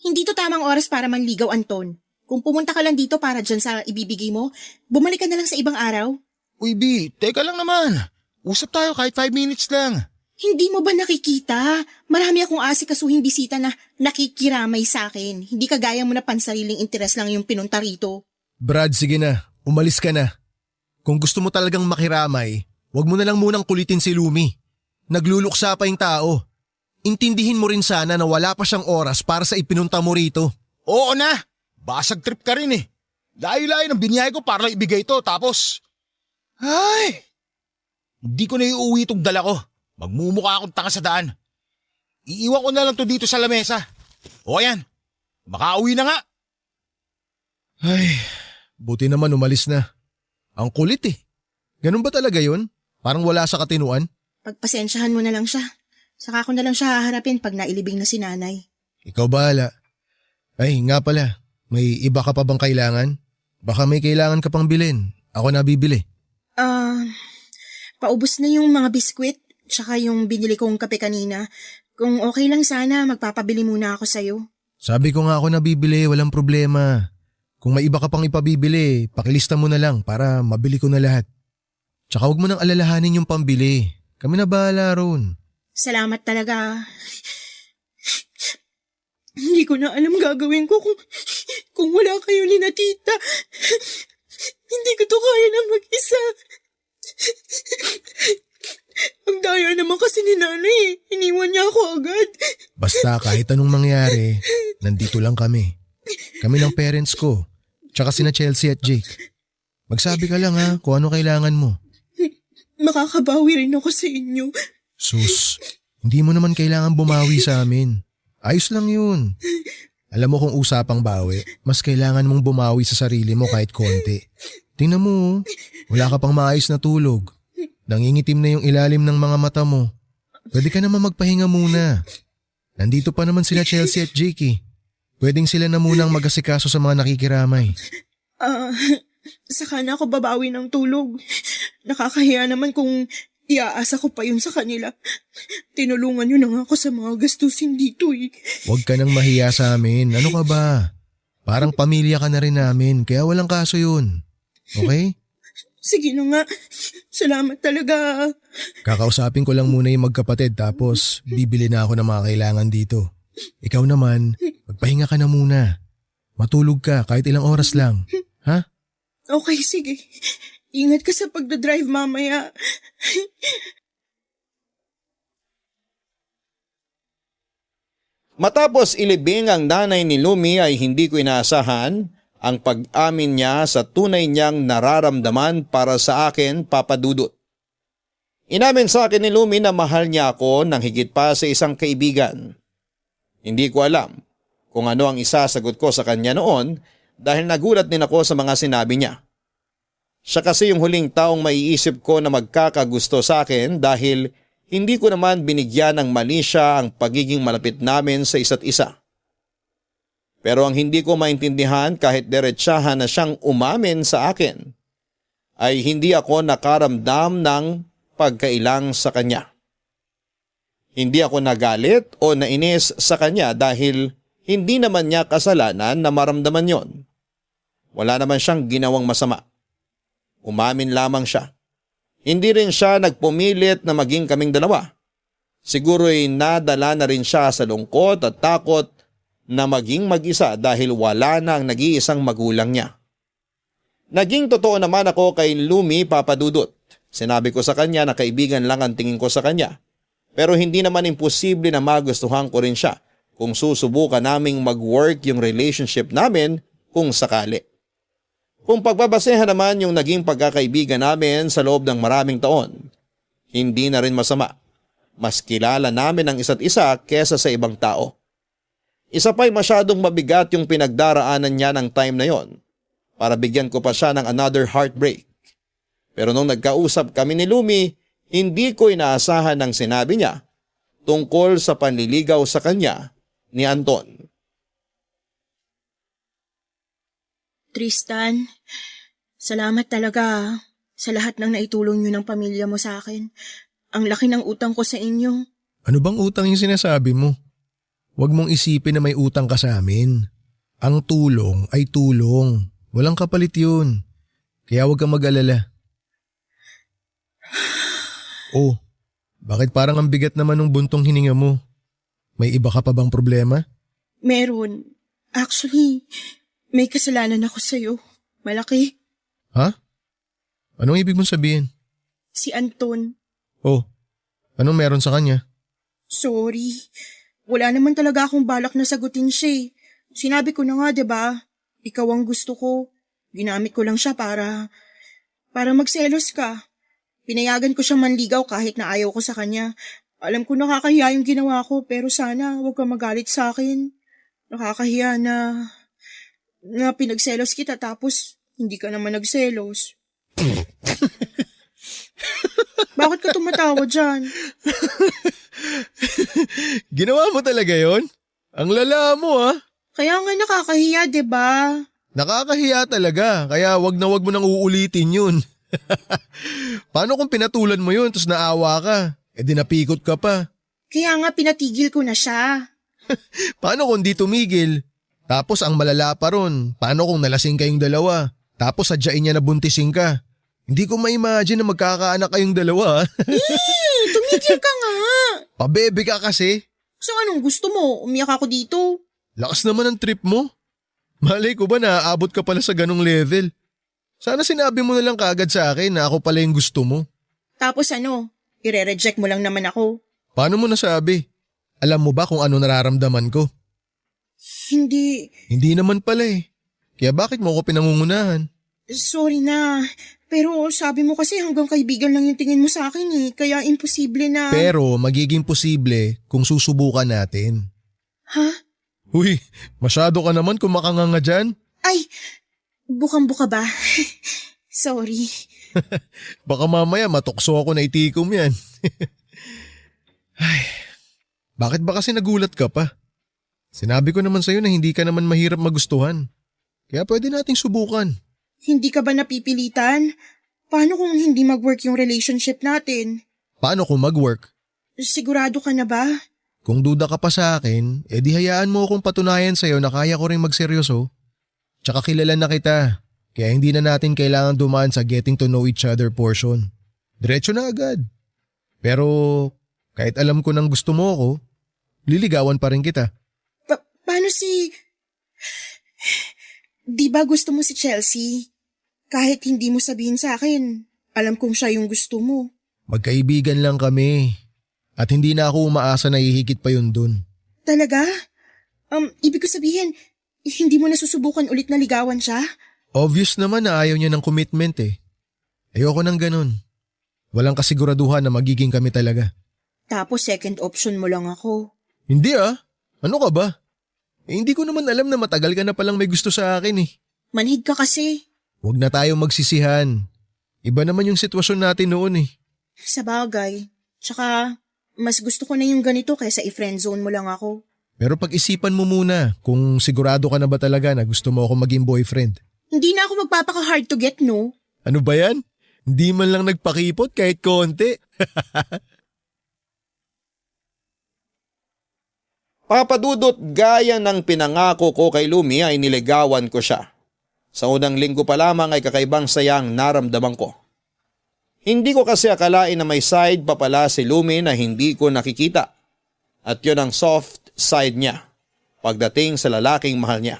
Hindi to tamang oras para manligaw, Anton. Kung pumunta ka lang dito para dyan sa ibibigay mo, bumalik ka na lang sa ibang araw. Uy, Bi, teka lang naman. Usap tayo kahit 5 minutes lang. Hindi mo ba nakikita? Marami akong asikasuhing bisita na nakikiramay sa akin. Hindi kagaya mo na pansariling interes lang yung pinunta rito. Brad, sige na. Umalis ka na. Kung gusto mo talagang makiramay, wag mo na lang munang kulitin si Lumi. Nagluluksa pa yung tao. Intindihin mo rin sana na wala pa siyang oras para sa ipinunta mo rito. Oo na. Basag trip ka rin eh. Layo-layo ng binyahe ko para lang ibigay ito tapos... Ay! Hindi ko na iuwi itong dala ko. Magmumukha akong tanga sa daan. Iiwan ko na lang to dito sa lamesa. O yan. Makauwi na nga. Ay, buti naman umalis na. Ang kulit eh. Ganun ba talaga yun? Parang wala sa katinuan? Pagpasensyahan mo na lang siya. Saka ko na lang siya haharapin pag nailibing na si nanay. Ikaw bahala. Ay, nga pala. May iba ka pa bang kailangan? Baka may kailangan ka pang bilhin. Ako na bibili. Paubos na yung mga biskwit, tsaka yung binili kong kape kanina. Kung okay lang sana, magpapabili muna ako sa'yo. Sabi ko nga ako na bibili, walang problema. Kung may iba ka pang ipabibili, pakilista mo na lang para mabili ko na lahat. Tsaka huwag mo nang alalahanin yung pambili. Kami na bahala ron. Salamat talaga. Hindi ko na alam gagawin ko kung wala kayo ni na tita. Hindi ko to kaya na mag-isa. Ang daya naman kasi ni nanay. Iniwan niya ako agad. Basta kahit anong mangyari, nandito lang kami. Kami ng parents ko. Tsaka sina Chelsea at Jake. Magsabi ka lang ha kung ano kailangan mo. Makakabawi rin ako sa inyo. Sus, hindi mo naman kailangan bumawi sa amin. Ayos lang yun. Alam mo kung usapang bawi, mas kailangan mong bumawi sa sarili mo kahit konti. Tingnan mo, wala ka pang maayos na tulog. Nangingitim na yung ilalim ng mga mata mo. Pwede ka naman magpahinga muna. Nandito pa naman sila Chelsea at Jake eh. Pwedeng sila na munang mag-asikaso sa mga nakikiramay. Saka na ako babawi ng tulog. Nakakahiya naman kung Iaasa ko pa yun sa kanila. Tinulungan nyo na nga ako sa mga gastusin dito eh. Huwag ka nang mahiya sa amin. Ano ka ba? Parang pamilya ka na rin namin, kaya walang kaso yun. Okay? Sige na nga. Salamat talaga. Kakausapin ko lang muna yung magkapatid tapos bibili na ako ng mga kailangan dito. Ikaw naman, magpahinga ka na muna. Matulog ka kahit ilang oras lang. Ha? Okay, sige. Ingat ka sa pagdadrive mamaya. Matapos ilibing ang nanay ni Lumi ay hindi ko inaasahan ang pag-amin niya sa tunay niyang nararamdaman para sa akin, Papa Dudut. Inamin sa akin ni Lumi na mahal niya ako ng higit pa sa isang kaibigan. Hindi ko alam kung ano ang isasagot ko sa kanya noon dahil nagulat din ako sa mga sinabi niya. Siya kasi yung huling taong maiisip ko na magkakagusto sa akin dahil hindi ko naman binigyan ng mali siya ang pagiging malapit namin sa isa't isa. Pero ang hindi ko maintindihan kahit diretsahan na siyang umamin sa akin ay hindi ako nakaramdam ng pagkailang sa kanya. Hindi ako nagalit o nainis sa kanya dahil hindi naman niya kasalanan na maramdaman yon. Wala naman siyang ginawang masama. Umamin lamang siya. Hindi rin siya nagpumilit na maging kaming dalawa. Siguro'y nadala na rin siya sa lungkot at takot na maging mag-isa dahil wala na ang nag-iisang magulang niya. Naging totoo naman ako kay Lumi, Papa Dudut. Sinabi ko sa kanya na kaibigan lang ang tingin ko sa kanya. Pero hindi naman imposible na magustuhan ko rin siya kung susubukan naming mag-work yung relationship namin kung sakali. Kung pagbabasehan naman yung naging pagkakaibigan namin sa loob ng maraming taon, hindi na rin masama. Mas kilala namin ang isa't isa kesa sa ibang tao. Isa pa'y masyadong mabigat yung pinagdaraanan niya ng time na yon para bigyan ko pa siya ng another heartbreak. Pero nung nagkausap kami ni Lumi, hindi ko inaasahan ang sinabi niya tungkol sa panliligaw sa kanya ni Anton. Tristan, salamat talaga sa lahat ng naitulong niyo ng pamilya mo sa akin. Ang laki ng utang ko sa inyo. Ano bang utang yung sinasabi mo? Huwag mong isipin na may utang ka sa amin. Ang tulong ay tulong. Walang kapalit yun. Kaya huwag kang mag-alala. Oh, bakit parang ang bigat naman ng buntong hininga mo? May iba ka pa bang problema? Meron. Actually, may kasalanan ako sa'yo. Malaki. Ha? Anong ibig mong sabihin? Si Anton. Oh, anong meron sa kanya? Sorry. Wala naman talaga akong balak na sagutin siya eh. Sinabi ko na nga, 'di ba? Ikaw ang gusto ko. Ginamit ko lang siya para magselos ka. Pinayagan ko siyang manligaw kahit na ayaw ko sa kanya. Alam ko nakakahiya yung ginawa ko pero sana huwag kang magalit sa akin. Nakakahiya na pinagselos kita tapos hindi ka naman nagselos. Bakit ka tumatawa dyan? Ginawa mo talaga yon? Ang lala mo ah. Kaya nga nakakahiya, 'di ba? Nakakahiya talaga, kaya wag na wag mo nang uulitin yun. Paano kung pinatulan mo yun tapos naawa ka? Eh di napikot ka pa. Kaya nga pinatigil ko na siya. Paano kung di tumigil? Tapos ang malala pa ron, paano kung nalasing kayong dalawa? Tapos sadyain niya na buntisin ka? Hindi ko ma-imagine na magkakaanak kayong dalawa. Tumigil ka nga. Pabebe ka kasi. So anong gusto mo? Umiyak ako dito? Lakas naman ang trip mo. Malay ko ba naaabot ka pala sa ganong level? Sana sinabi mo na lang kaagad sa akin na ako pala yung gusto mo. Tapos ano? Ire-reject mo lang naman ako? Paano mo nasabi? Alam mo ba kung ano nararamdaman ko? Hindi. Hindi naman pala eh. Kaya bakit mo ako pinangungunahan? Sorry na. Pero sabi mo kasi hanggang kaibigan lang yung tingin mo sa akin eh. Kaya imposible na… Pero magiging posible kung susubukan natin. Ha? Uy, masyado ka naman kung makanganga dyan. Ay, bukang-buka ba? Sorry. Baka mamaya matukso ako na itikom yan. Ay, bakit ba kasi nagulat ka pa? Sinabi ko naman sa'yo na hindi ka naman mahirap magustuhan. Kaya pwede nating subukan. Hindi ka ba napipilitan? Paano kung hindi mag-work yung relationship natin? Paano kung mag-work? Sigurado ka na ba? Kung duda ka pa sa akin, edi hayaan mo akong patunayan sa'yo na kaya ko rin magseryoso. Tsaka kilala na kita, kaya hindi na natin kailangan dumaan sa getting to know each other portion. Diretso na agad. Pero kahit alam ko nang gusto mo ako, liligawan pa rin kita. Paano si... Di ba gusto mo si Chelsea? Kahit hindi mo sabihin sa akin, alam kong siya yung gusto mo. Magkaibigan lang kami. At hindi na ako umaasa na hihigit pa yun dun. Talaga? Ibig ko sabihin, hindi mo nasusubukan ulit na ligawan siya? Obvious naman na ayaw niya ng commitment eh. Ayoko nang ganun. Walang kasiguraduhan na magiging kami talaga. Tapos second option mo lang ako. Hindi ah. Ano ka ba? Hindi ko naman alam na matagal ka na palang may gusto sa akin eh. Manhid ka kasi. Huwag na tayong magsisihan. Iba naman yung sitwasyon natin noon eh. Sa bagay. Tsaka, mas gusto ko na yung ganito kaysa i-friendzone mo lang ako. Pero pag-isipan mo muna kung sigurado ka na ba talaga na gusto mo ako maging boyfriend. Hindi na ako magpapaka-hard to get, no? Ano ba yan? Hindi man lang nagpakipot kahit konti. Papadudot, gaya ng pinangako ko kay Lumi ay niligawan ko siya. Sa unang linggo pa lamang ay kakaibang sayang naramdaman ko. Hindi ko kasi akalain na may side pa pala si Lumi na hindi ko nakikita. At yun ang soft side niya pagdating sa lalaking mahal niya.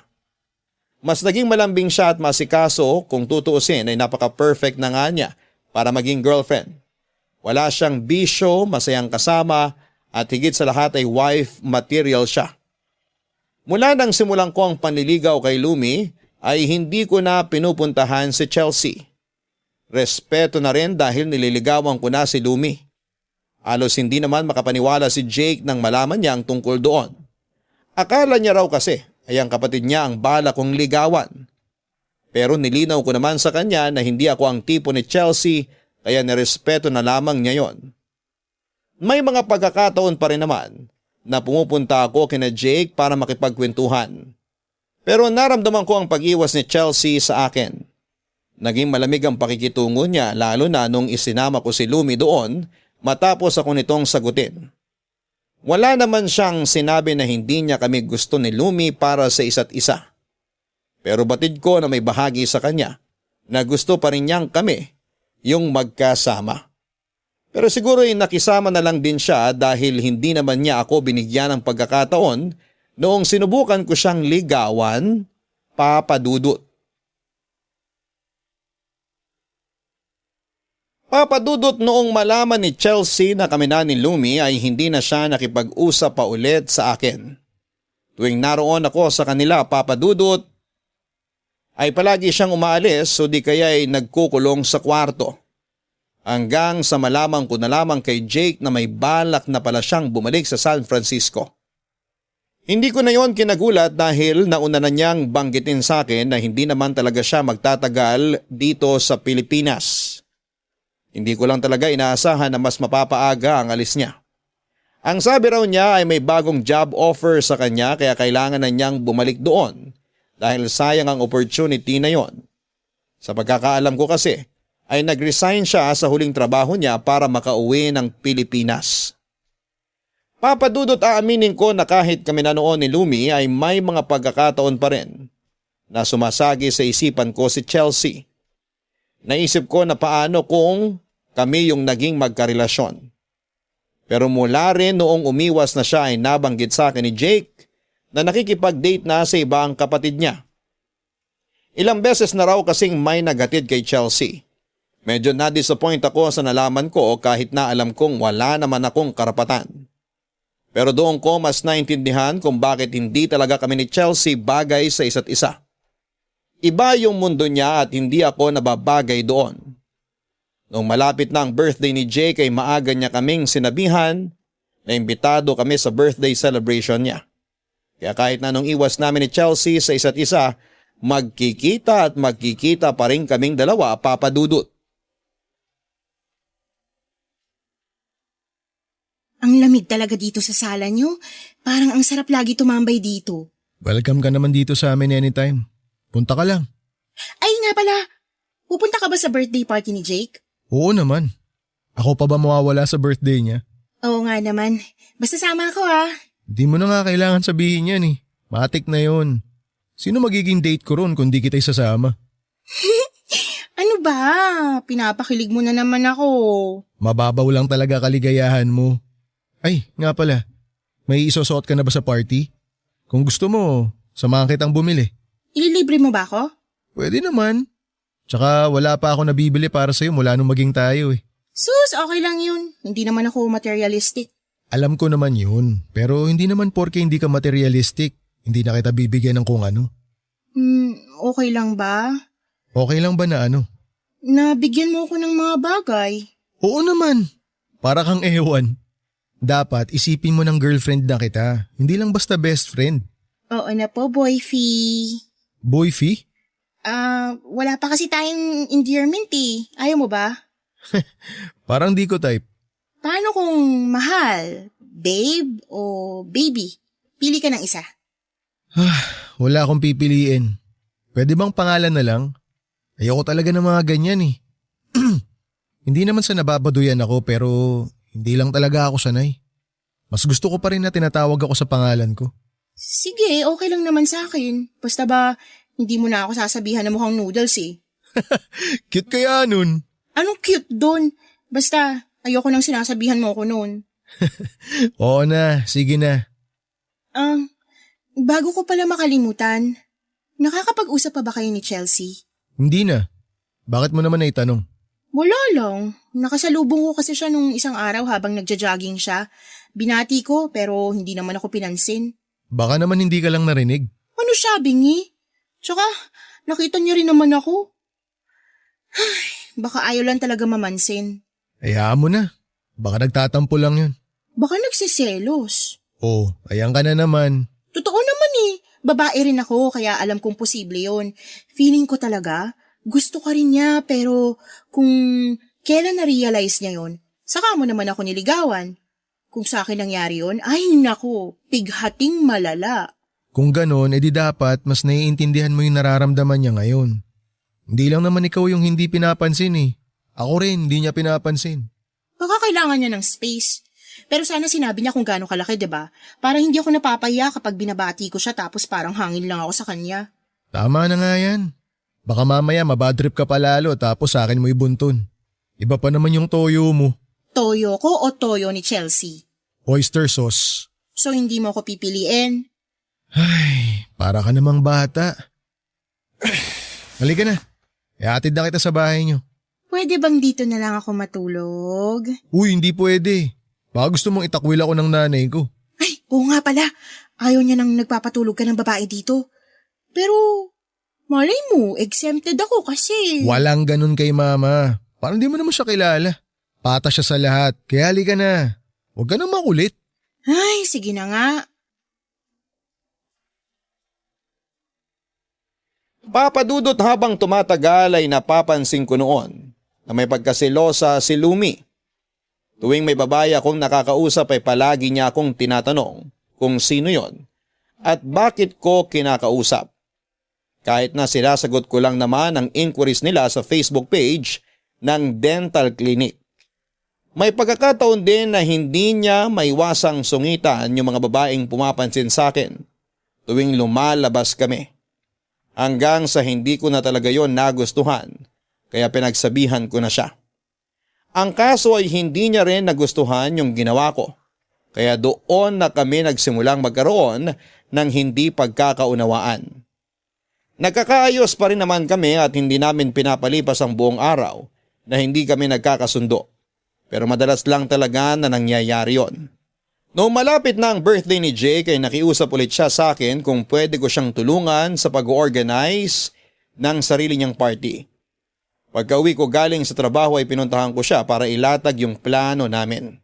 Mas naging malambing siya at masikaso, kung tutuusin ay napaka-perfect na nga niya para maging girlfriend. Wala siyang bisyo, masayang kasama at higit sa lahat ay wife material siya. Mula nang simulan ko ang panliligaw kay Lumi ay hindi ko na pinupuntahan si Chelsea. Respeto na rin dahil nililigawan ko na si Lumi. Halos hindi naman makapaniwala si Jake nang malaman niya ang tungkol doon. Akala niya raw kasi ay ang kapatid niya ang bala kong ligawan. Pero nilinaw ko naman sa kanya na hindi ako ang tipo ni Chelsea kaya nirespeto na lamang niya yon. May mga pagkakataon pa rin naman na pumupunta ako kina Jake para makipagkwentuhan. Pero naramdaman ko ang pag-iwas ni Chelsea sa akin. Naging malamig ang pakikitungo niya lalo na nung isinama ko si Lumi doon matapos ako nitong sagutin. Wala naman siyang sinabi na hindi niya kami gusto ni Lumi para sa isa't isa. Pero batid ko na may bahagi sa kanya na gusto pa rin niyang kami yung magkasama. Pero siguro ay nakisama na lang din siya dahil hindi naman niya ako binigyan ng pagkakataon noong sinubukan ko siyang ligawan, Papadudot. Papadudot, noong malaman ni Chelsea na kami na ni Lumi ay hindi na siya nakipag-usap pa ulit sa akin. Tuwing naroon ako sa kanila, Papadudot, ay palagi siyang umaalis o di kaya ay nagkukulong sa kwarto. Hanggang sa malaman ko na lamang kay Jake na may balak na pala siyang bumalik sa San Francisco. Hindi ko na yon kinagulat dahil nauna na niyang banggitin sa akin na hindi naman talaga siya magtatagal dito sa Pilipinas. Hindi ko lang talaga inaasahan na mas mapapaaga ang alis niya. Ang sabi raw niya ay may bagong job offer sa kanya kaya kailangan na niyang bumalik doon dahil sayang ang opportunity na yon. Sa pagkakaalam ko kasi ay nag-resign siya sa huling trabaho niya para makauwi ng Pilipinas. Papadudot, aaminin ko na kahit kami na noon ni Lumi ay may mga pagkakataon pa rin na sumasagi sa isipan ko si Chelsea. Naisip ko na paano kung kami yung naging magkarelasyon. Pero mula rin noong umiwas na siya ay nabanggit sa akin ni Jake na nakikipag-date na sa iba ang kapatid niya. Ilang beses na raw kasing may nagatid kay Chelsea. Medyo na-disappoint ako sa nalaman ko kahit na alam kong wala naman akong karapatan. Pero doon ko mas naintindihan kung bakit hindi talaga kami ni Chelsea bagay sa isa't isa. Iba yung mundo niya at hindi ako nababagay doon. Noong malapit na ang birthday ni Jake ay maaga niya kaming sinabihan na imbitado kami sa birthday celebration niya. Kaya kahit na nung iwas namin ni Chelsea sa isa't isa, magkikita at magkikita pa rin kaming dalawa, Papadudot. Ang lamig talaga dito sa sala niyo. Parang ang sarap lagi tumambay dito. Welcome ka naman dito sa amin anytime. Punta ka lang. Ay nga pala, pupunta ka ba sa birthday party ni Jake? Oo naman. Ako pa ba mawawala sa birthday niya? Oo nga naman. Basta sama ako ah. Di mo na nga kailangan sabihin yan eh. Matik na yun. Sino magiging date ko ron kung di kita isasama? Ano ba? Pinapakilig mo na naman ako. Mababaw lang talaga kaligayahan mo. Ay, nga pala. May isusuot ka na ba sa party? Kung gusto mo, samahan kitang bumili. Ililibre mo ba ako? Pwede naman. Tsaka wala pa ako nabibili para sa'yo mula nung maging tayo eh. Sus, okay lang yun. Hindi naman ako materialistic. Alam ko naman yun, pero hindi naman porke hindi ka materialistic, hindi na kita bibigyan ng kung ano. Okay lang ba? Okay lang ba na ano? Nabigyan mo ako ng mga bagay. Oo naman. Para kang ewan. Dapat isipin mo ng girlfriend na kita, hindi lang basta best friend. Oo na po, boyfie. Boyfie? Wala pa kasi tayong endearment eh. Ayaw mo ba? Parang di ko type. Paano kung mahal? Babe o baby? Pili ka ng isa. Wala akong pipiliin. Pwede bang pangalan na lang? Ayoko talaga ng mga ganyan eh. Hindi naman sa nababaduyan ako pero hindi lang talaga ako sanay. Mas gusto ko pa rin na tinatawag ako sa pangalan ko. Sige, okay lang naman sa akin. Basta ba, hindi mo na ako sasabihan na mukhang noodles eh. Cute kaya nun. Anong cute doon? Basta, ayoko nang sinasabihan mo ako noon. Oo na, sige na. Bago ko pala makalimutan, nakakapag-usap pa ba kayo ni Chelsea? Hindi na. Bakit mo naman naitanong? Wala lang. Nakasalubong ko kasi siya nung isang araw habang nagja-jogging siya. Binati ko pero hindi naman ako pinansin. Baka naman hindi ka lang narinig. Ano siya, bingi? Tsaka, nakita niya rin naman ako. Baka ayaw lang talaga mamansin. Hayaan mo na. Baka nagtatampo lang yun. Baka nagsiselos. Oh, ayan ka na naman. Totoo naman eh. Babae rin ako kaya alam kong posible yon. Feeling ko talaga, gusto ka rin niya pero kung kailan na-realize niya yon, saka mo naman ako niligawan. Kung sa akin nangyari yon, ay nako, pighating malala. Kung ganon, edi dapat mas naiintindihan mo yung nararamdaman niya ngayon. Hindi lang naman ikaw yung hindi pinapansin eh. Ako rin, hindi niya pinapansin. Baka kailangan niya ng space. Pero sana sinabi niya kung gaano kalaki, 'di ba? Para hindi ako napapahiya kapag binabati ko siya tapos parang hangin lang ako sa kanya. Tama na nga yan. Baka mamaya mabadrip ka palalo tapos sa akin mo ibuntun. Iba pa naman yung toyo mo. Toyo ko o toyo ni Chelsea? Oyster sauce. So hindi mo ako pipiliin? Ay, para ka namang bata. Halika na. Ihatid na kita sa bahay niyo. Pwede bang dito na lang ako matulog? Uy, hindi pwede. Baka gusto mong itakwil ako ng nanay ko. Ay, oo nga pala. Ayaw niya nang nagpapatulog ka ng babae dito. Pero, malay mo, exempted ako kasi. Walang ganun kay mama. Parang di mo naman siya kilala. Pata siya sa lahat. Kaya halika na. Huwag ka nang makulit. Ay, sige na nga. Papadudot habang tumatagal ay napapansin ko noon na may pagkasilosa si Lumi. Tuwing may babae akong nakakausap ay palagi niya akong tinatanong kung sino yon at bakit ko kinakausap. Kahit na sinasagot ko lang naman ang inquiries nila sa Facebook page ng dental clinic. May pagkakataon din na hindi niya maiwasang sungitan yung mga babaeng pumapansin sa akin tuwing lumalabas kami. Hanggang sa hindi ko na talaga yon nagustuhan, kaya pinagsabihan ko na siya. Ang kaso ay hindi niya rin nagustuhan yung ginawa ko, kaya doon na kami nagsimulang magkaroon ng hindi pagkakaunawaan. Nagkakaayos pa rin naman kami at hindi namin pinapalipas ang buong araw na hindi kami nagkakasundo, pero madalas lang talaga na nangyayari yon. Noong malapit na ang birthday ni Jake ay nakiusap ulit siya sa akin kung pwede ko siyang tulungan sa pag-organize ng sarili niyang party. Pagka-uwi ko galing sa trabaho ay pinuntahan ko siya para ilatag yung plano namin.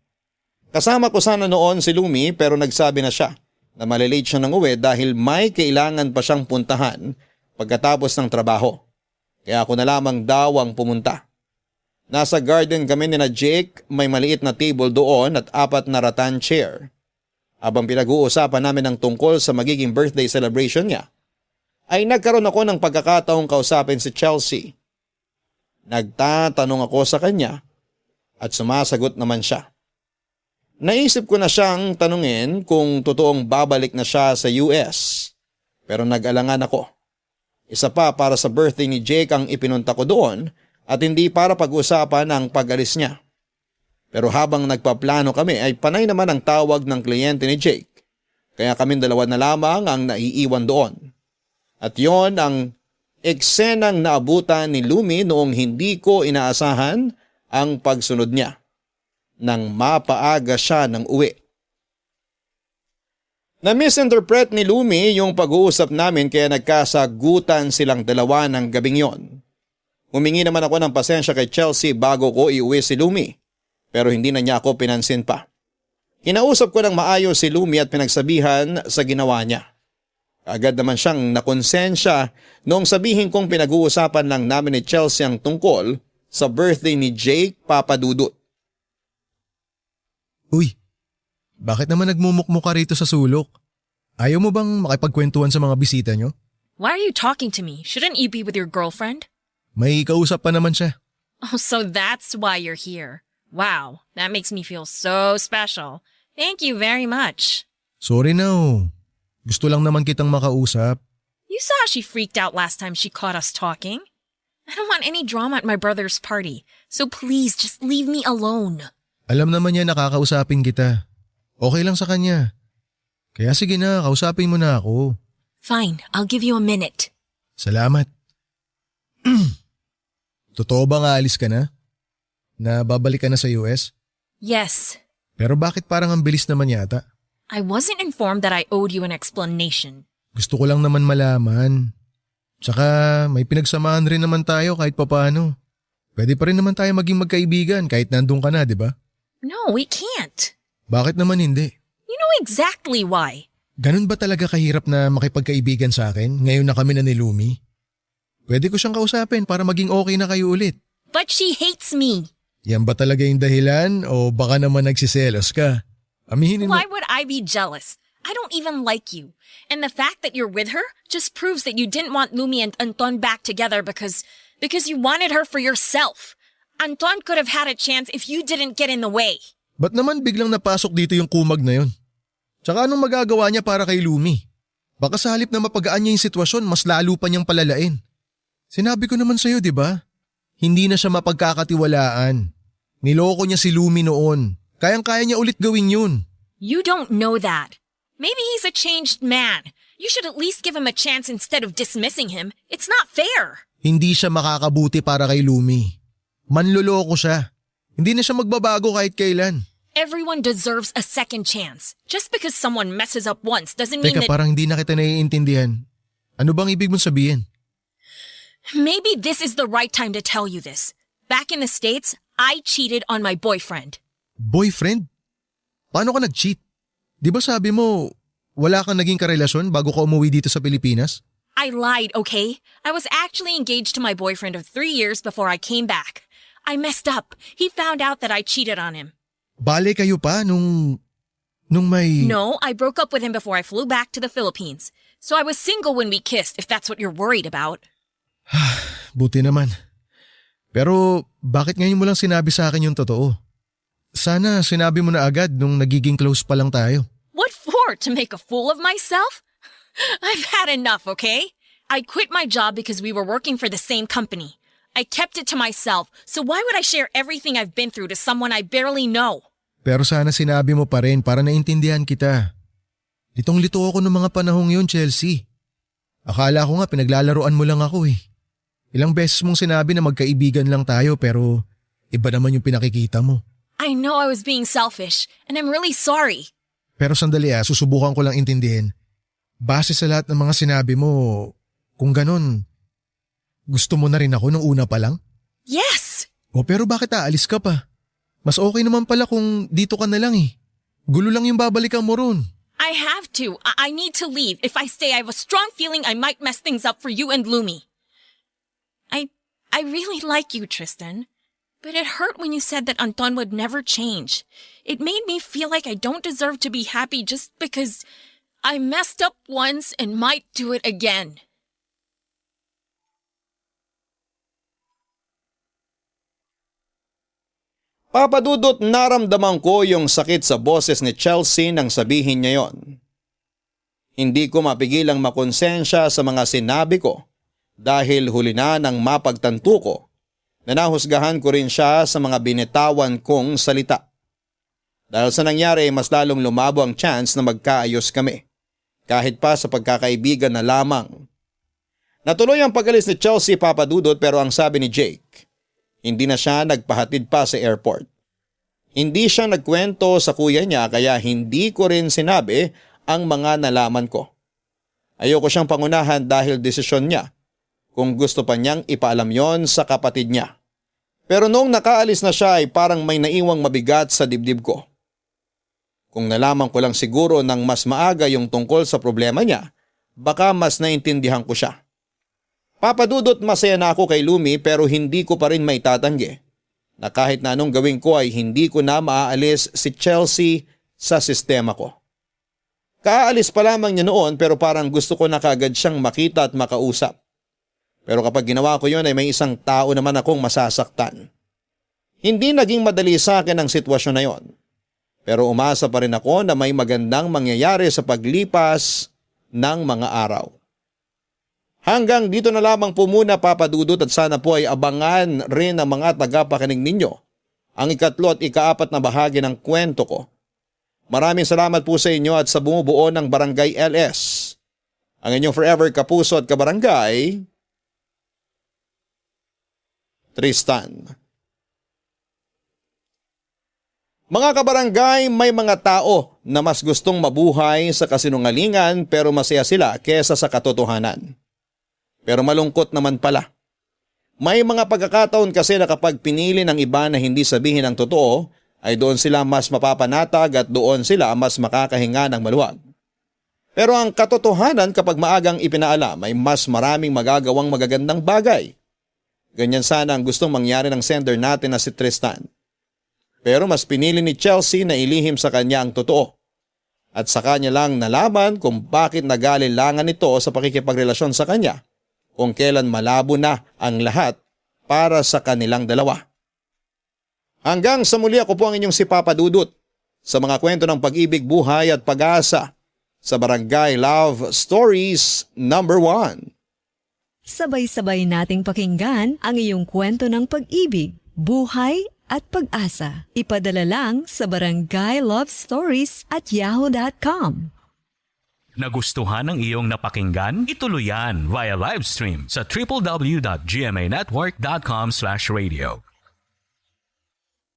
Kasama ko sana noon si Lumi pero nagsabi na siya na malilate siya ng uwi dahil may kailangan pa siyang puntahan pagkatapos ng trabaho. Kaya ako na lamang daw ang pumunta. Nasa garden kami ni na Jake, may maliit na table doon at 4 na rattan chair. Habang pinag-uusapan namin ang tungkol sa magiging birthday celebration niya, ay nagkaroon ako ng pagkakataong kausapin si Chelsea. Nagtatanong ako sa kanya at sumasagot naman siya. Naisip ko na siyang tanungin kung totoong babalik na siya sa US, pero nag-alangan ako. Isa pa para sa birthday ni Jake ang ipinunta ko doon at hindi para pag-usapan ang pag-alis niya. Pero habang nagpaplano kami ay panay naman ang tawag ng kliyente ni Jake, kaya kaming dalawa na lamang ang naiiwan doon. At yon ang eksenang naabutan ni Lumi noong hindi ko inaasahan ang pagsunod niya nang mapaaga siya ng uwi. Na-misinterpret ni Lumi yung pag-uusap namin kaya nagkasagutan silang dalawa ng gabing yon. Humingi naman ako ng pasensya kay Chelsea bago ko iuwi si Lumi, pero hindi na niya ako pinansin pa. Kinausap ko ng maayos si Lumi at pinagsabihan sa ginawa niya. Agad naman siyang nakonsensya noong sabihin kong pinag-uusapan lang namin ni Chelsea ang tungkol sa birthday ni Jake Papadudut. Uy, bakit naman nagmumukmuk ka rito sa sulok? Ayaw mo bang makipagkwentuhan sa mga bisita nyo? Why are you talking to me? Shouldn't you be with your girlfriend? May kausap pa naman siya. Oh, so that's why you're here. Wow, that makes me feel so special. Thank you very much. Sorry na oh. Gusto lang naman kitang makausap. You saw she freaked out last time she caught us talking. I don't want any drama at my brother's party, so please just leave me alone. Alam naman niya nakakausapin kita. Okay lang sa kanya. Kaya sige na, kausapin mo na ako. Fine, I'll give you a minute. Salamat. Totoo ba nga alis ka na? Na babalik ka na sa US? Yes. Pero bakit parang ang bilis naman yata? I wasn't informed that I owed you an explanation. Gusto ko lang naman malaman. Tsaka may pinagsamahan rin naman tayo kahit papaano. Pwede pa rin naman tayo maging magkaibigan kahit nandun ka na, di ba? No, we can't. Bakit naman hindi? You know exactly why. Ganun ba talaga kahirap na makipagkaibigan sa akin ngayon na kami na ni Lumi? Pwede ko siyang kausapin para maging okay na kayo ulit. But she hates me. Yan ba talaga yung dahilan o baka naman nagsiselos ka? Aminin mo. Why would I be jealous? I don't even like you. And the fact that you're with her just proves that you didn't want Lumi and Anton back together because you wanted her for yourself. Anton could have had a chance if you didn't get in the way. Ba't naman biglang napasok dito yung kumag na yun? Tsaka anong magagawa niya para kay Lumi? Baka sa halip na mapagaan niya yung sitwasyon, mas lalo pa niyang palalain. Sinabi ko naman sa'yo, di ba? Hindi na siya mapagkakatiwalaan. Niloko niya si Lumi noon. Kayang-kaya niya ulit gawin yun. You don't know that. Maybe he's a changed man. You should at least give him a chance instead of dismissing him. It's not fair. Hindi siya makakabuti para kay Lumi. Manloloko siya. Hindi na siya magbabago kahit kailan. Everyone deserves a second chance. Just because someone messes up once doesn't mean Teka, that... parang hindi na kita naiintindihan. Ano bang ibig mong sabihin? Maybe this is the right time to tell you this. Back in the States, I cheated on my boyfriend. Boyfriend? Paano ka nag-cheat? Di ba sabi mo, wala kang naging karelasyon bago ka umuwi dito sa Pilipinas? I lied, okay? I was actually engaged to my boyfriend of 3 years before I came back. I messed up. He found out that I cheated on him. Bale kayo pa nung may... No, I broke up with him before I flew back to the Philippines. So I was single when we kissed, if that's what you're worried about. Buti naman. Pero bakit ngayon mo lang sinabi sa akin yung totoo? Sana sinabi mo na agad nung nagiging close pa lang tayo. What for? To make a fool of myself? I've had enough, okay? I quit my job because we were working for the same company. I kept it to myself, so why would I share everything I've been through to someone I barely know? Pero sana sinabi mo pa rin para naintindihan kita. Litong-lito ako ng mga panahong yun, Chelsea. Akala ko nga pinaglalaroan mo lang ako eh. Ilang beses mong sinabi na magkaibigan lang tayo pero iba naman yung pinakikita mo. I know I was being selfish, and I'm really sorry. Pero sandali susubukan ko lang intindihin. Base sa lahat ng mga sinabi mo, kung ganun, gusto mo na rin ako nung una pa lang? Yes! O pero bakit aalis ka pa? Mas okay naman pala kung dito ka na lang eh. Gulo lang yung babalikan mo ron. I have to. I need to leave. If I stay, I have a strong feeling I might mess things up for you and Lumi. I really like you, Tristan. But it hurt when you said that Anton would never change. It made me feel like I don't deserve to be happy just because I messed up once and might do it again. Papadudot, naramdaman ko yung sakit sa boses ni Chelsea nang sabihin niya yon. Hindi ko mapigilang makonsensya sa mga sinabi ko dahil huli na nang mapagtanto ko na nahusgahan ko rin siya sa mga binitawan kong salita. Dahil sa nangyari, mas lalong lumabo ang chance na magkaayos kami, kahit pa sa pagkakaibigan na lamang. Natuloy ang pag-alis ni Chelsea, Papadudot, pero ang sabi ni Jake, hindi na siya nagpahatid pa sa airport. Hindi siya nagkwento sa kuya niya kaya hindi ko rin sinabi ang mga nalaman ko. Ayoko siyang pangunahan dahil desisyon niya kung gusto pa niyang ipaalam yon sa kapatid niya. Pero noong nakaalis na siya ay parang may naiwang mabigat sa dibdib ko. Kung nalaman ko lang siguro ng mas maaga yung tungkol sa problema niya, baka mas naintindihan ko siya. Papadudot, masaya na ako kay Lumi pero hindi ko pa rin maitatanggi na kahit na anong gawin ko ay hindi ko na maaalis si Chelsea sa sistema ko. Kaalis pa lamang niya noon pero parang gusto ko na kagad siyang makita at makausap. Pero kapag ginawa ko yon ay may isang tao naman akong masasaktan. Hindi naging madali sa akin ang sitwasyon na yon. Pero umasa pa rin ako na may magandang mangyayari sa paglipas ng mga araw. Hanggang dito na lamang po muna, Papadudot, at sana po ay abangan rin ng mga tagapakinig ninyo ang ikatlo at ikaapat na bahagi ng kwento ko. Maraming salamat po sa inyo at sa bumubuo ng Barangay LS. Ang inyong forever kapuso at kabarangay, Tristan. Mga kabarangay, may mga tao na mas gustong mabuhay sa kasinungalingan pero masaya sila kesa sa katotohanan. Pero malungkot naman pala. May mga pagkakataon kasi na kapag pinili ng iba na hindi sabihin ang totoo, ay doon sila mas mapapanatag at doon sila mas makakahinga ng maluwag. Pero ang katotohanan kapag maagang ipinaalam ay mas maraming magagawang magagandang bagay. Ganyan sana ang gustong mangyari ng sender natin na si Tristan. Pero mas pinili ni Chelsea na ilihim sa kanya ang totoo. At sa kanya lang nalaman kung bakit nag-aalilangan ito sa pakikipagrelasyon sa kanya, kung kailan malabo na ang lahat para sa kanilang dalawa. Hanggang sa muli, ako po ang inyong si Papadudot sa mga kwento ng pag-ibig, buhay at pag-asa sa Barangay Love Stories number 1. Sabay-sabay nating pakinggan ang iyong kwento ng pag-ibig, buhay at pag-asa. Ipadala lang sa barangaylovestories@yahoo.com. Nagustuhan ng iyong napakinggan? Ituloy yan via live stream sa www.gmanetwork.com/radio.